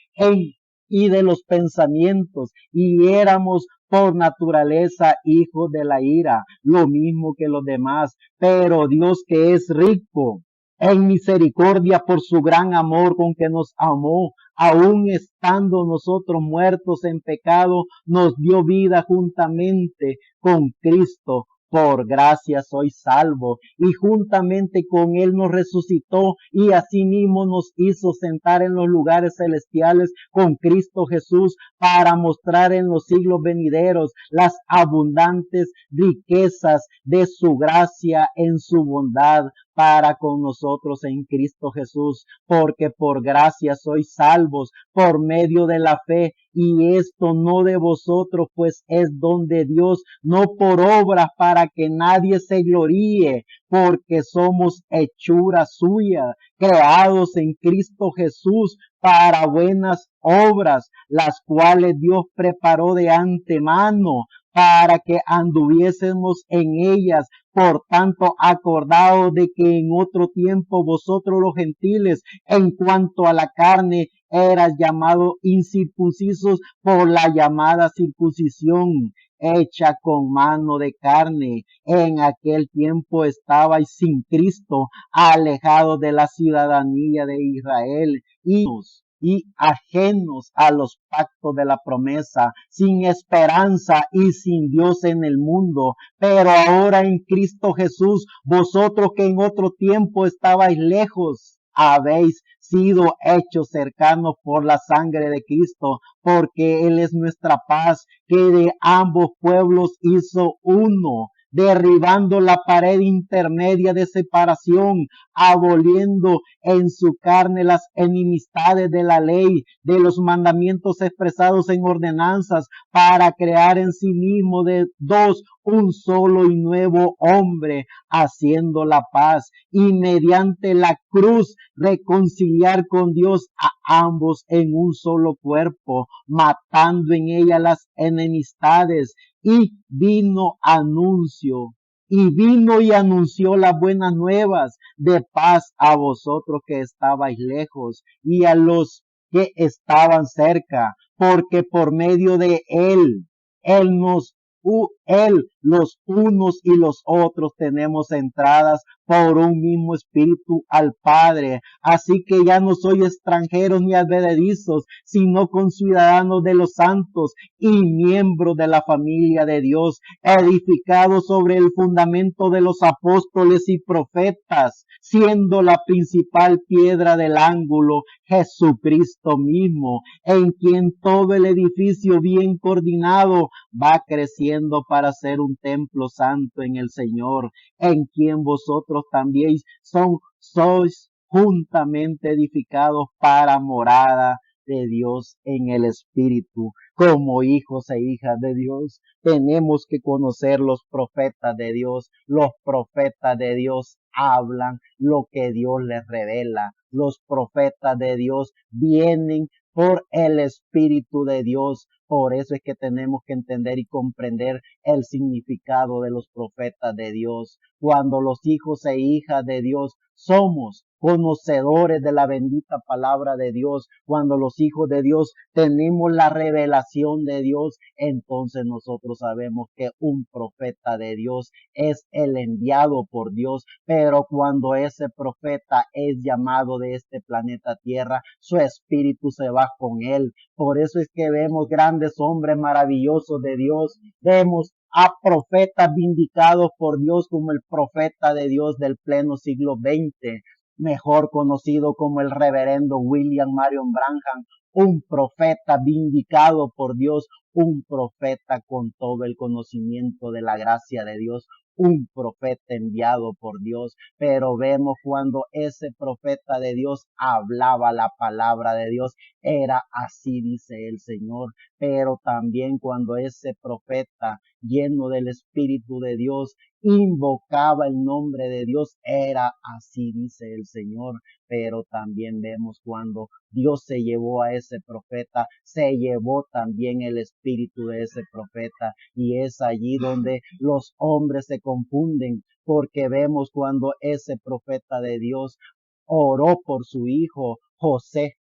y de los pensamientos, y éramos por naturaleza hijos de la ira, lo mismo que los demás, pero Dios, que es rico en misericordia por su gran amor con que nos amó, aun estando nosotros muertos en pecado, nos dio vida juntamente con Cristo. Por gracia soy salvo, y juntamente con Él nos resucitó y asimismo nos hizo sentar en los lugares celestiales con Cristo Jesús, para mostrar en los siglos venideros las abundantes riquezas de su gracia en su bondad para con nosotros en Cristo Jesús, porque por gracia sois salvos por medio de la fe, y esto no de vosotros, pues es don de Dios, no por obras, para que nadie se gloríe, porque somos hechura suya, creados en Cristo Jesús para buenas obras, las cuales Dios preparó de antemano para que anduviésemos en ellas. Por tanto, acordaos de que en otro tiempo vosotros los gentiles, en cuanto a la carne, eras llamados incircuncisos por la llamada circuncisión hecha con mano de carne. En aquel tiempo estabais sin Cristo, alejados de la ciudadanía de Israel y ajenos a los pactos de la promesa, sin esperanza y sin Dios en el mundo. Pero ahora en Cristo Jesús, vosotros que en otro tiempo estabais lejos, habéis sido hechos cercanos por la sangre de Cristo, porque Él es nuestra paz, que de ambos pueblos hizo uno, derribando la pared intermedia de separación, aboliendo en su carne las enemistades de la ley, de los mandamientos expresados en ordenanzas, para crear en sí mismo de dos un solo y nuevo hombre, haciendo la paz, y mediante la cruz reconciliar con Dios a ambos en un solo cuerpo, matando en ella las enemistades. Y vino y anunció las buenas nuevas de paz a vosotros que estabais lejos y a los que estaban cerca, porque por medio de él nos él, los unos y los otros tenemos entradas por un mismo espíritu al Padre. Así que ya no soy extranjeros ni advenedizos, sino conciudadanos de los santos y miembros de la familia de Dios, edificados sobre el fundamento de los apóstoles y profetas, siendo la principal piedra del ángulo Jesucristo mismo, en quien todo el edificio bien coordinado va creciendo para ser un templo santo en el Señor, en quien vosotros también sois juntamente edificados para morada de Dios en el Espíritu. Como hijos e hijas de Dios, tenemos que conocer los profetas de Dios. Los profetas de Dios hablan lo que Dios les revela. Los profetas de Dios vienen por el Espíritu de Dios. Por eso es que tenemos que entender y comprender el significado de los profetas de Dios. Cuando los hijos e hijas de Dios somos conocedores de la bendita palabra de Dios, cuando los hijos de Dios tenemos la revelación de Dios, entonces nosotros sabemos que un profeta de Dios es el enviado por Dios, pero cuando ese profeta es llamado de este planeta Tierra, su espíritu se va con él. Por eso es que vemos grandes hombres maravillosos de Dios, vemos a profetas vindicados por Dios como el profeta de Dios del pleno siglo XX, mejor conocido como el reverendo William Marion Branham, un profeta vindicado por Dios, un profeta con todo el conocimiento de la gracia de Dios, un profeta enviado por Dios. Pero vemos cuando ese profeta de Dios hablaba la palabra de Dios, era así dice el Señor. Pero también cuando ese profeta lleno del Espíritu de Dios invocaba el nombre de Dios, era así dice el Señor. Pero también vemos cuando Dios se llevó a ese profeta, se llevó también el espíritu de ese profeta, y es allí donde los hombres se confunden, porque vemos cuando ese profeta de Dios oró por su hijo José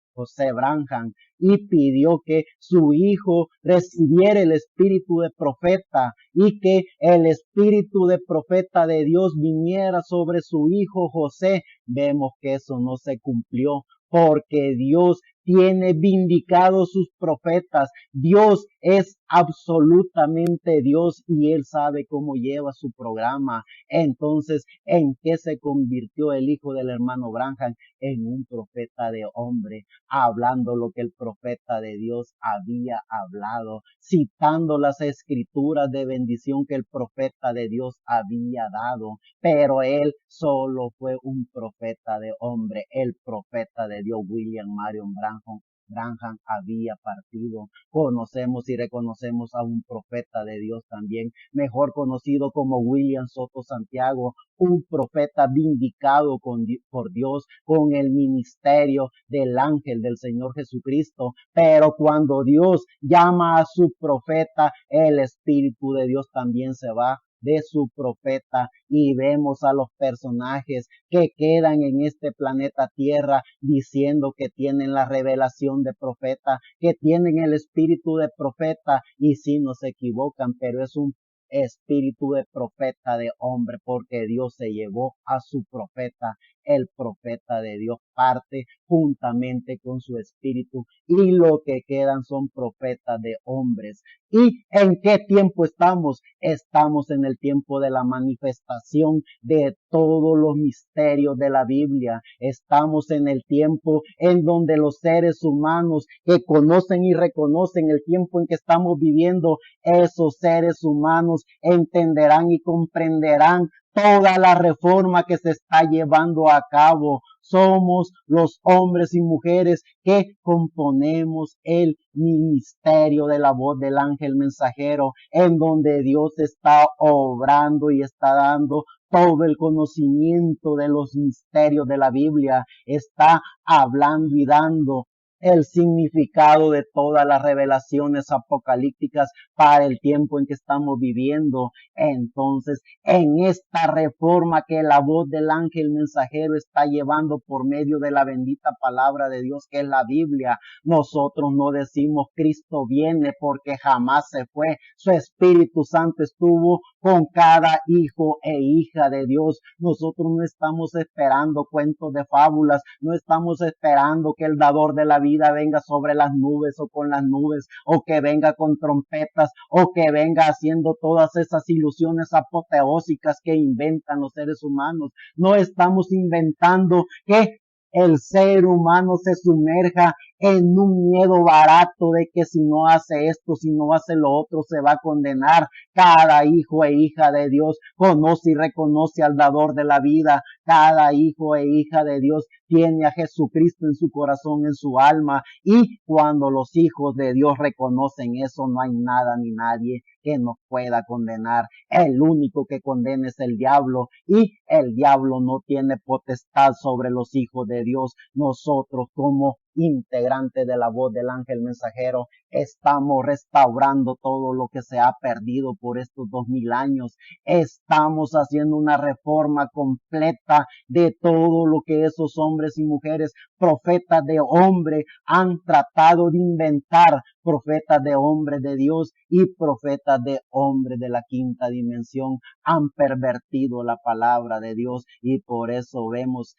Branham, y pidió que su hijo recibiera el espíritu de profeta y que el espíritu de profeta de Dios viniera sobre su hijo José. Vemos que eso no se cumplió, porque Dios tiene vindicados sus profetas. Dios es absolutamente Dios y Él sabe cómo lleva su programa. Entonces, ¿en qué se convirtió el hijo del hermano Branham? En un profeta de hombre, hablando lo que el profeta de Dios había hablado, citando las escrituras de bendición que el profeta de Dios había dado. Pero él solo fue un profeta de hombre, el profeta de Dios, William Marion Branham había partido. Conocemos y reconocemos a un profeta de Dios también, mejor conocido como William Soto Santiago, un profeta vindicado por Dios con el ministerio del ángel del Señor Jesucristo. Pero cuando Dios llama a su profeta, el Espíritu de Dios también se va de su profeta, y vemos a los personajes que quedan en este planeta Tierra diciendo que tienen la revelación de profeta, que tienen el espíritu de profeta, y si no se equivocan, pero es un espíritu de profeta de hombre, porque Dios se llevó a su profeta el profeta de Dios parte juntamente con su espíritu y lo que quedan son profetas de hombres. ¿Y en qué tiempo estamos? Estamos en el tiempo de la manifestación de todos los misterios de la Biblia. Estamos en el tiempo en donde los seres humanos que conocen y reconocen el tiempo en que estamos viviendo, esos seres humanos entenderán y comprenderán toda la reforma que se está llevando a cabo. Somos los hombres y mujeres que componemos el ministerio de la voz del ángel mensajero, en donde Dios está obrando y está dando todo el conocimiento de los misterios de la Biblia, está hablando y dando el significado de todas las revelaciones apocalípticas para el tiempo en que estamos viviendo. Entonces, en esta reforma que la voz del ángel mensajero está llevando por medio de la bendita palabra de Dios, que es la Biblia, nosotros no decimos Cristo viene, porque jamás se fue. Su Espíritu Santo estuvo con cada hijo e hija de Dios. Nosotros no estamos esperando cuentos de fábulas, no estamos esperando que el dador de la vida venga sobre las nubes o con las nubes, o que venga con trompetas, o que venga haciendo todas esas ilusiones apoteósicas que inventan los seres humanos. No estamos inventando que el ser humano se sumerja en un miedo barato de que si no hace esto, si no hace lo otro, se va a condenar. Cada hijo e hija de Dios conoce y reconoce al dador de la vida. Cada hijo e hija de Dios tiene a Jesucristo en su corazón, en su alma. Y cuando los hijos de Dios reconocen eso, no hay nada ni nadie que nos pueda condenar. El único que condena es el diablo, y el diablo no tiene potestad sobre los hijos de Dios. Nosotros, como integrantes de la voz del ángel mensajero, estamos restaurando todo lo que se ha perdido por estos 2000 años. Estamos haciendo una reforma completa de todo lo que esos hombres y mujeres, profetas de hombre, han tratado de inventar. Profetas de hombres de Dios y profetas de hombres de la quinta dimensión han pervertido la palabra de Dios, y por eso vemos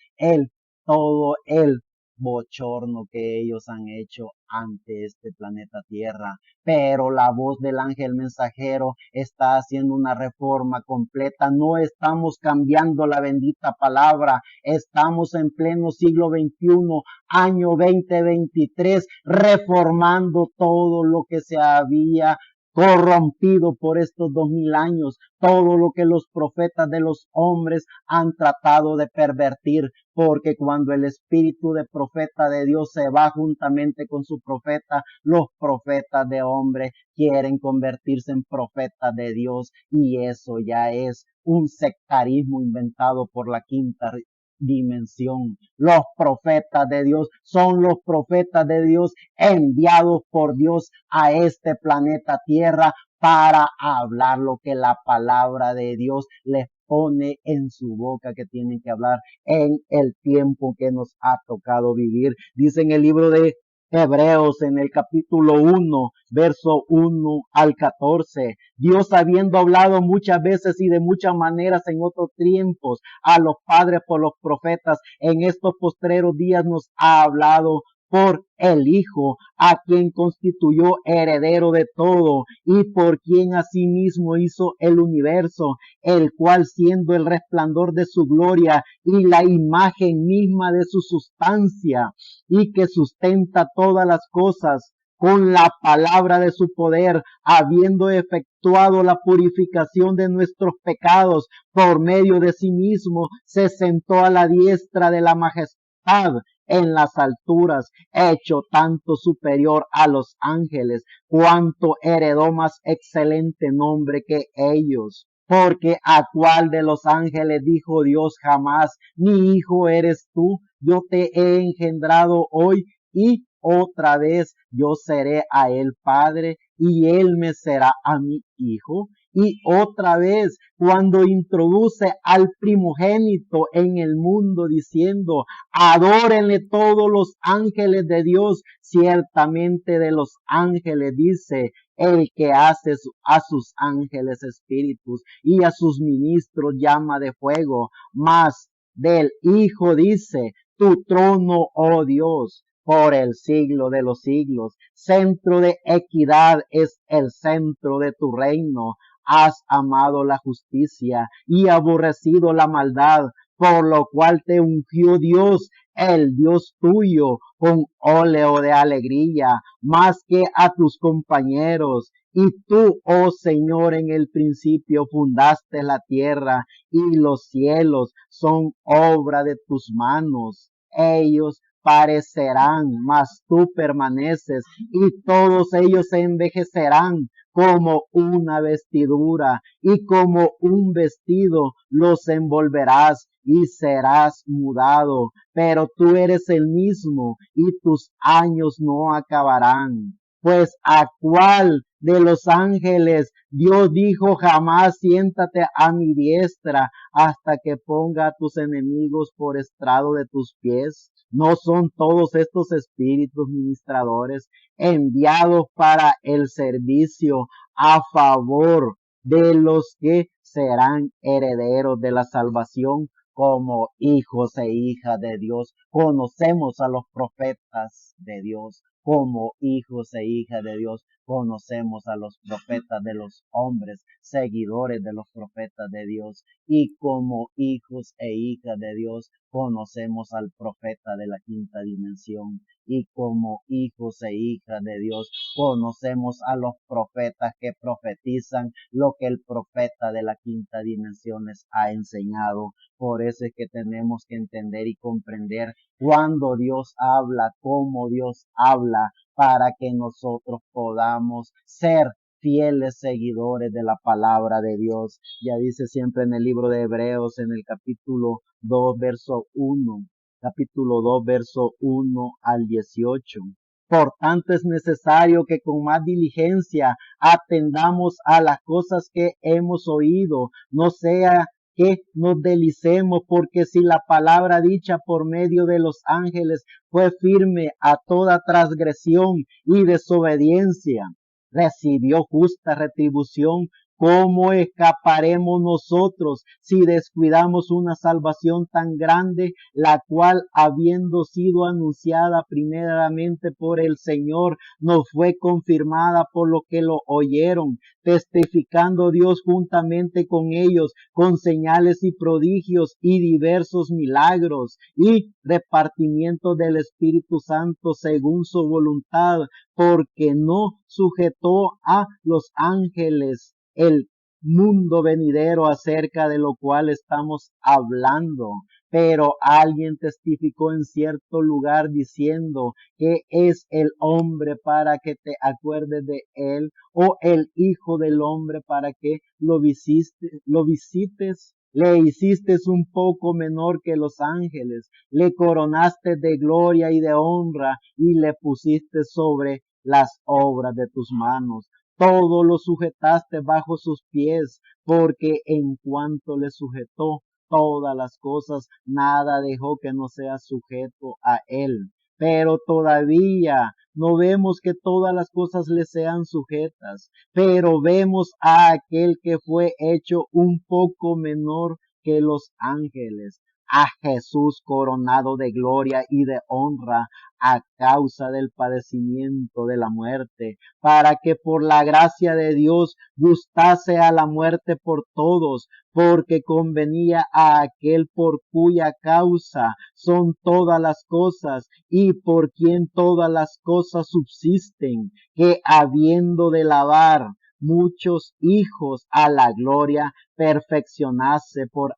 todo el bochorno que ellos han hecho ante este planeta Tierra. Pero la voz del ángel mensajero está haciendo una reforma completa. No estamos cambiando la bendita palabra. Estamos en pleno siglo XXI, año 2023, reformando todo lo que se había corrompido por estos 2000 años, todo lo que los profetas de los hombres han tratado de pervertir, porque cuando el espíritu de profeta de Dios se va juntamente con su profeta, los profetas de hombre quieren convertirse en profetas de Dios, y eso ya es un sectarismo inventado por la quinta dimensión. Los profetas de Dios son los profetas de Dios enviados por Dios a este planeta Tierra para hablar lo que la palabra de Dios les pone en su boca que tienen que hablar en el tiempo que nos ha tocado vivir. Dice en el libro de Hebreos, en el capítulo 1, verso 1 al 14, Dios, habiendo hablado muchas veces y de muchas maneras en otros tiempos a los padres por los profetas, en estos postreros días nos ha hablado por el Hijo, a quien constituyó heredero de todo y por quien asimismo hizo el universo, el cual, siendo el resplandor de su gloria y la imagen misma de su sustancia, y que sustenta todas las cosas con la palabra de su poder, habiendo efectuado la purificación de nuestros pecados por medio de sí mismo, se sentó a la diestra de la majestad en las alturas, hecho tanto superior a los ángeles, cuanto heredó más excelente nombre que ellos. Porque a cuál de los ángeles dijo Dios jamás, mi hijo eres tú, yo te he engendrado hoy, y otra vez yo seré a él padre, y él me será a mi hijo. Y otra vez, cuando introduce al primogénito en el mundo, diciendo, adórenle todos los ángeles de Dios, ciertamente de los ángeles dice, el que hace a sus ángeles espíritus y a sus ministros llama de fuego. Mas del Hijo dice, tu trono, oh Dios, por el siglo de los siglos. Centro de equidad es el centro de tu reino. Has amado la justicia y aborrecido la maldad, por lo cual te ungió Dios, el Dios tuyo, con óleo de alegría, más que a tus compañeros. Y tú, oh Señor, en el principio fundaste la tierra, y los cielos son obra de tus manos. Ellos parecerán, mas tú permaneces, y todos ellos se envejecerán como una vestidura, y como un vestido los envolverás y serás mudado, pero tú eres el mismo y tus años no acabarán. Pues a cuál de los ángeles Dios dijo, jamás siéntate a mi diestra hasta que ponga a tus enemigos por estrado de tus pies? ¿No son todos estos espíritus ministradores enviados para el servicio a favor de los que serán herederos de la salvación? Como hijos e hijas de Dios, conocemos a los profetas de Dios. Como hijos e hijas de Dios, conocemos a los profetas de los hombres, seguidores de los profetas de Dios. Y como hijos e hijas de Dios, conocemos al profeta de la quinta dimensión. Y como hijos e hijas de Dios, conocemos a los profetas que profetizan lo que el profeta de la quinta dimensión les ha enseñado. Por eso es que tenemos que entender y comprender cuando Dios habla, cómo Dios habla, para que nosotros podamos ser fieles seguidores de la palabra de Dios. Ya dice siempre en el libro de Hebreos, en el capítulo 2, verso 1, capítulo 2, verso 1 al 18. Por tanto es necesario que con más diligencia atendamos a las cosas que hemos oído, no sea que nos delicemos, porque si la palabra dicha por medio de los ángeles fue firme a toda transgresión y desobediencia, recibió justa retribución, ¿cómo escaparemos nosotros si descuidamos una salvación tan grande, la cual, habiendo sido anunciada primeramente por el Señor, nos fue confirmada por los que lo oyeron, testificando Dios juntamente con ellos, con señales y prodigios y diversos milagros y repartimiento del Espíritu Santo según su voluntad, porque no sujetó a los ángeles el mundo venidero acerca de lo cual estamos hablando. Pero alguien testificó en cierto lugar diciendo, que es el hombre para que te acuerdes de él, o el hijo del hombre para que lo visites. Le hiciste un poco menor que los ángeles, le coronaste de gloria y de honra, y le pusiste sobre las obras de tus manos. Todo lo sujetaste bajo sus pies, porque en cuanto le sujetó todas las cosas, nada dejó que no sea sujeto a él. Pero todavía no vemos que todas las cosas le sean sujetas, pero vemos a aquel que fue hecho un poco menor que los ángeles, a Jesús coronado de gloria y de honra a causa del padecimiento de la muerte, para que por la gracia de Dios gustase a la muerte por todos, porque convenía a aquel por cuya causa son todas las cosas y por quien todas las cosas subsisten, que habiendo de lavar muchos hijos a la gloria, perfeccionase por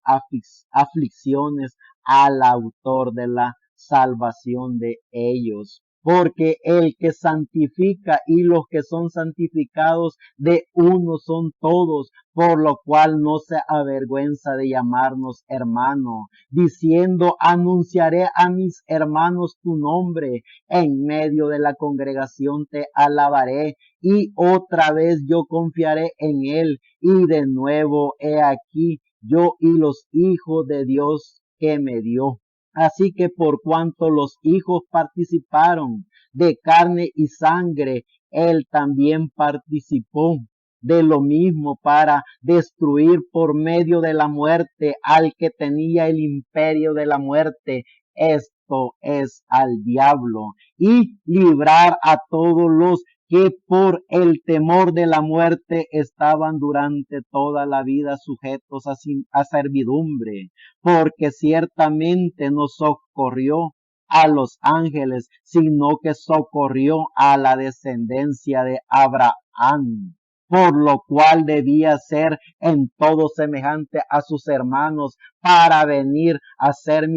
aflicciones al autor de la salvación de ellos. Porque el que santifica y los que son santificados de uno son todos, por lo cual no se avergüenza de llamarnos hermano, diciendo, anunciaré a mis hermanos tu nombre, en medio de la congregación te alabaré, y otra vez yo confiaré en él, y de nuevo he aquí yo y los hijos de Dios que me dio. Así que por cuanto los hijos participaron de carne y sangre, él también participó de lo mismo para destruir por medio de la muerte al que tenía el imperio de la muerte, esto es al diablo, y librar a todos los que por el temor de la muerte estaban durante toda la vida sujetos a servidumbre, porque ciertamente no socorrió a los ángeles, sino que socorrió a la descendencia de Abraham, por lo cual debía ser en todo semejante a sus hermanos, para venir a ser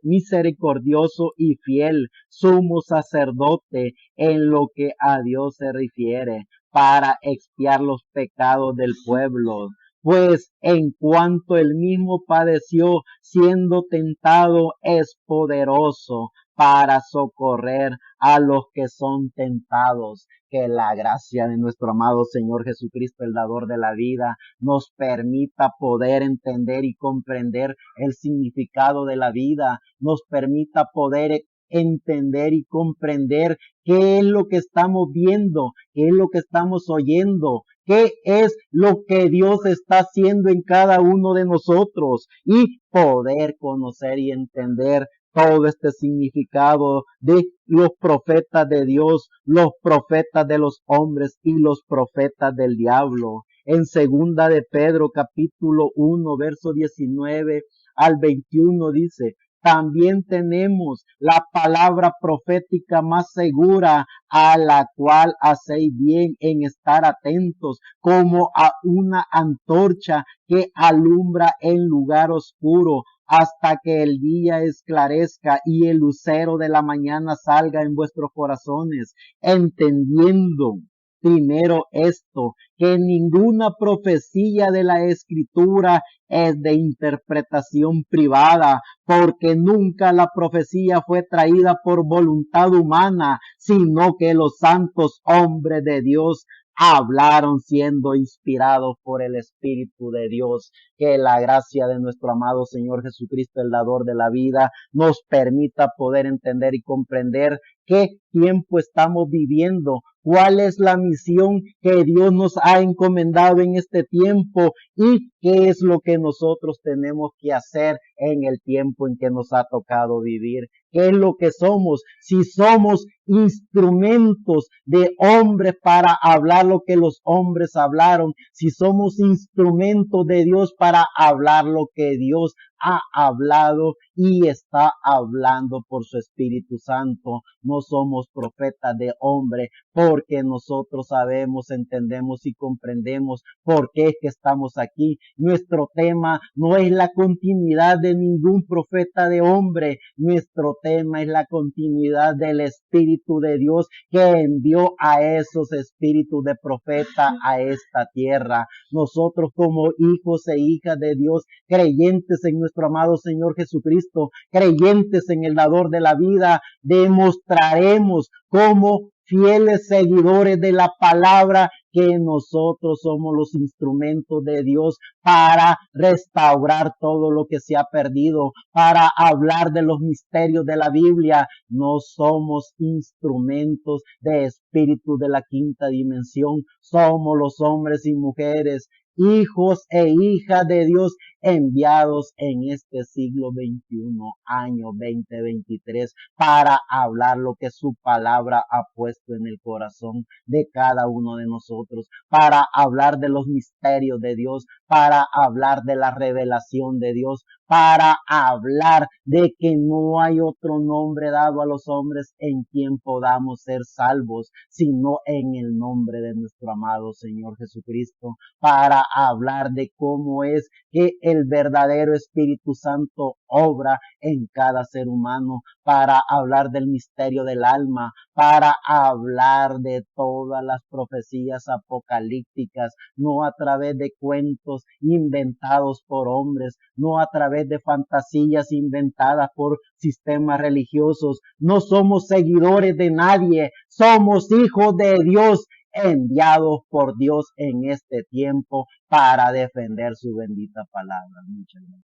misericordioso y fiel sumo sacerdote en lo que a Dios se refiere, para expiar los pecados del pueblo. Pues en cuanto él mismo padeció siendo tentado, es poderoso para socorrer a los que son tentados. Que la gracia de nuestro amado Señor Jesucristo, el dador de la vida, nos permita poder entender y comprender el significado de la vida, nos permita poder entender y comprender qué es lo que estamos viendo, qué es lo que estamos oyendo, qué es lo que Dios está haciendo en cada uno de nosotros, y poder conocer y entender todo este significado de los profetas de Dios, los profetas de los hombres y los profetas del diablo. En segunda de Pedro capítulo 1 verso 19 al 21 dice: también tenemos la palabra profética más segura, a la cual hacéis bien en estar atentos, como a una antorcha que alumbra en lugar oscuro, hasta que el día esclarezca y el lucero de la mañana salga en vuestros corazones, entendiendo primero esto, que ninguna profecía de la Escritura es de interpretación privada, porque nunca la profecía fue traída por voluntad humana, sino que los santos hombres de Dios hablaron siendo inspirados por el Espíritu de Dios. Que la gracia de nuestro amado Señor Jesucristo, el dador de la vida, nos permita poder entender y comprender qué tiempo estamos viviendo, cuál es la misión que Dios nos ha encomendado en este tiempo y qué es lo que nosotros tenemos que hacer en el tiempo en que nos ha tocado vivir. ¿Qué es lo que somos? Si somos instrumentos de hombres para hablar lo que los hombres hablaron, si somos instrumentos de Dios para hablar lo que Dios ha hablado y está hablando por su Espíritu Santo. No somos profetas de hombre, porque nosotros sabemos, entendemos y comprendemos por qué es que estamos aquí. Nuestro tema no es la continuidad de ningún profeta de hombre, nuestro tema es la continuidad del Espíritu de Dios, que envió a esos espíritus de profeta a esta tierra. Nosotros, como hijos e hijas de Dios, creyentes en nuestro amado Señor Jesucristo, creyentes en el dador de la vida, demostraremos como fieles seguidores de la palabra que nosotros somos los instrumentos de Dios para restaurar todo lo que se ha perdido, para hablar de los misterios de la Biblia. No somos instrumentos de espíritus de la quinta dimensión, somos los hombres y mujeres, hijos e hijas de Dios, enviados en este siglo XXI, año 2023, para hablar lo que su palabra ha puesto en el corazón de cada uno de nosotros, para hablar de los misterios de Dios, para hablar de la revelación de Dios, para hablar de que no hay otro nombre dado a los hombres en quien podamos ser salvos, sino en el nombre de nuestro amado Señor Jesucristo, para hablar de cómo es que el verdadero Espíritu Santo obra en cada ser humano, para hablar del misterio del alma, para hablar de todas las profecías apocalípticas, no a través de cuentos inventados por hombres, no a través de fantasías inventadas por sistemas religiosos. No somos seguidores de nadie, somos hijos de Dios, enviados por Dios en este tiempo para defender su bendita palabra. Muchas gracias.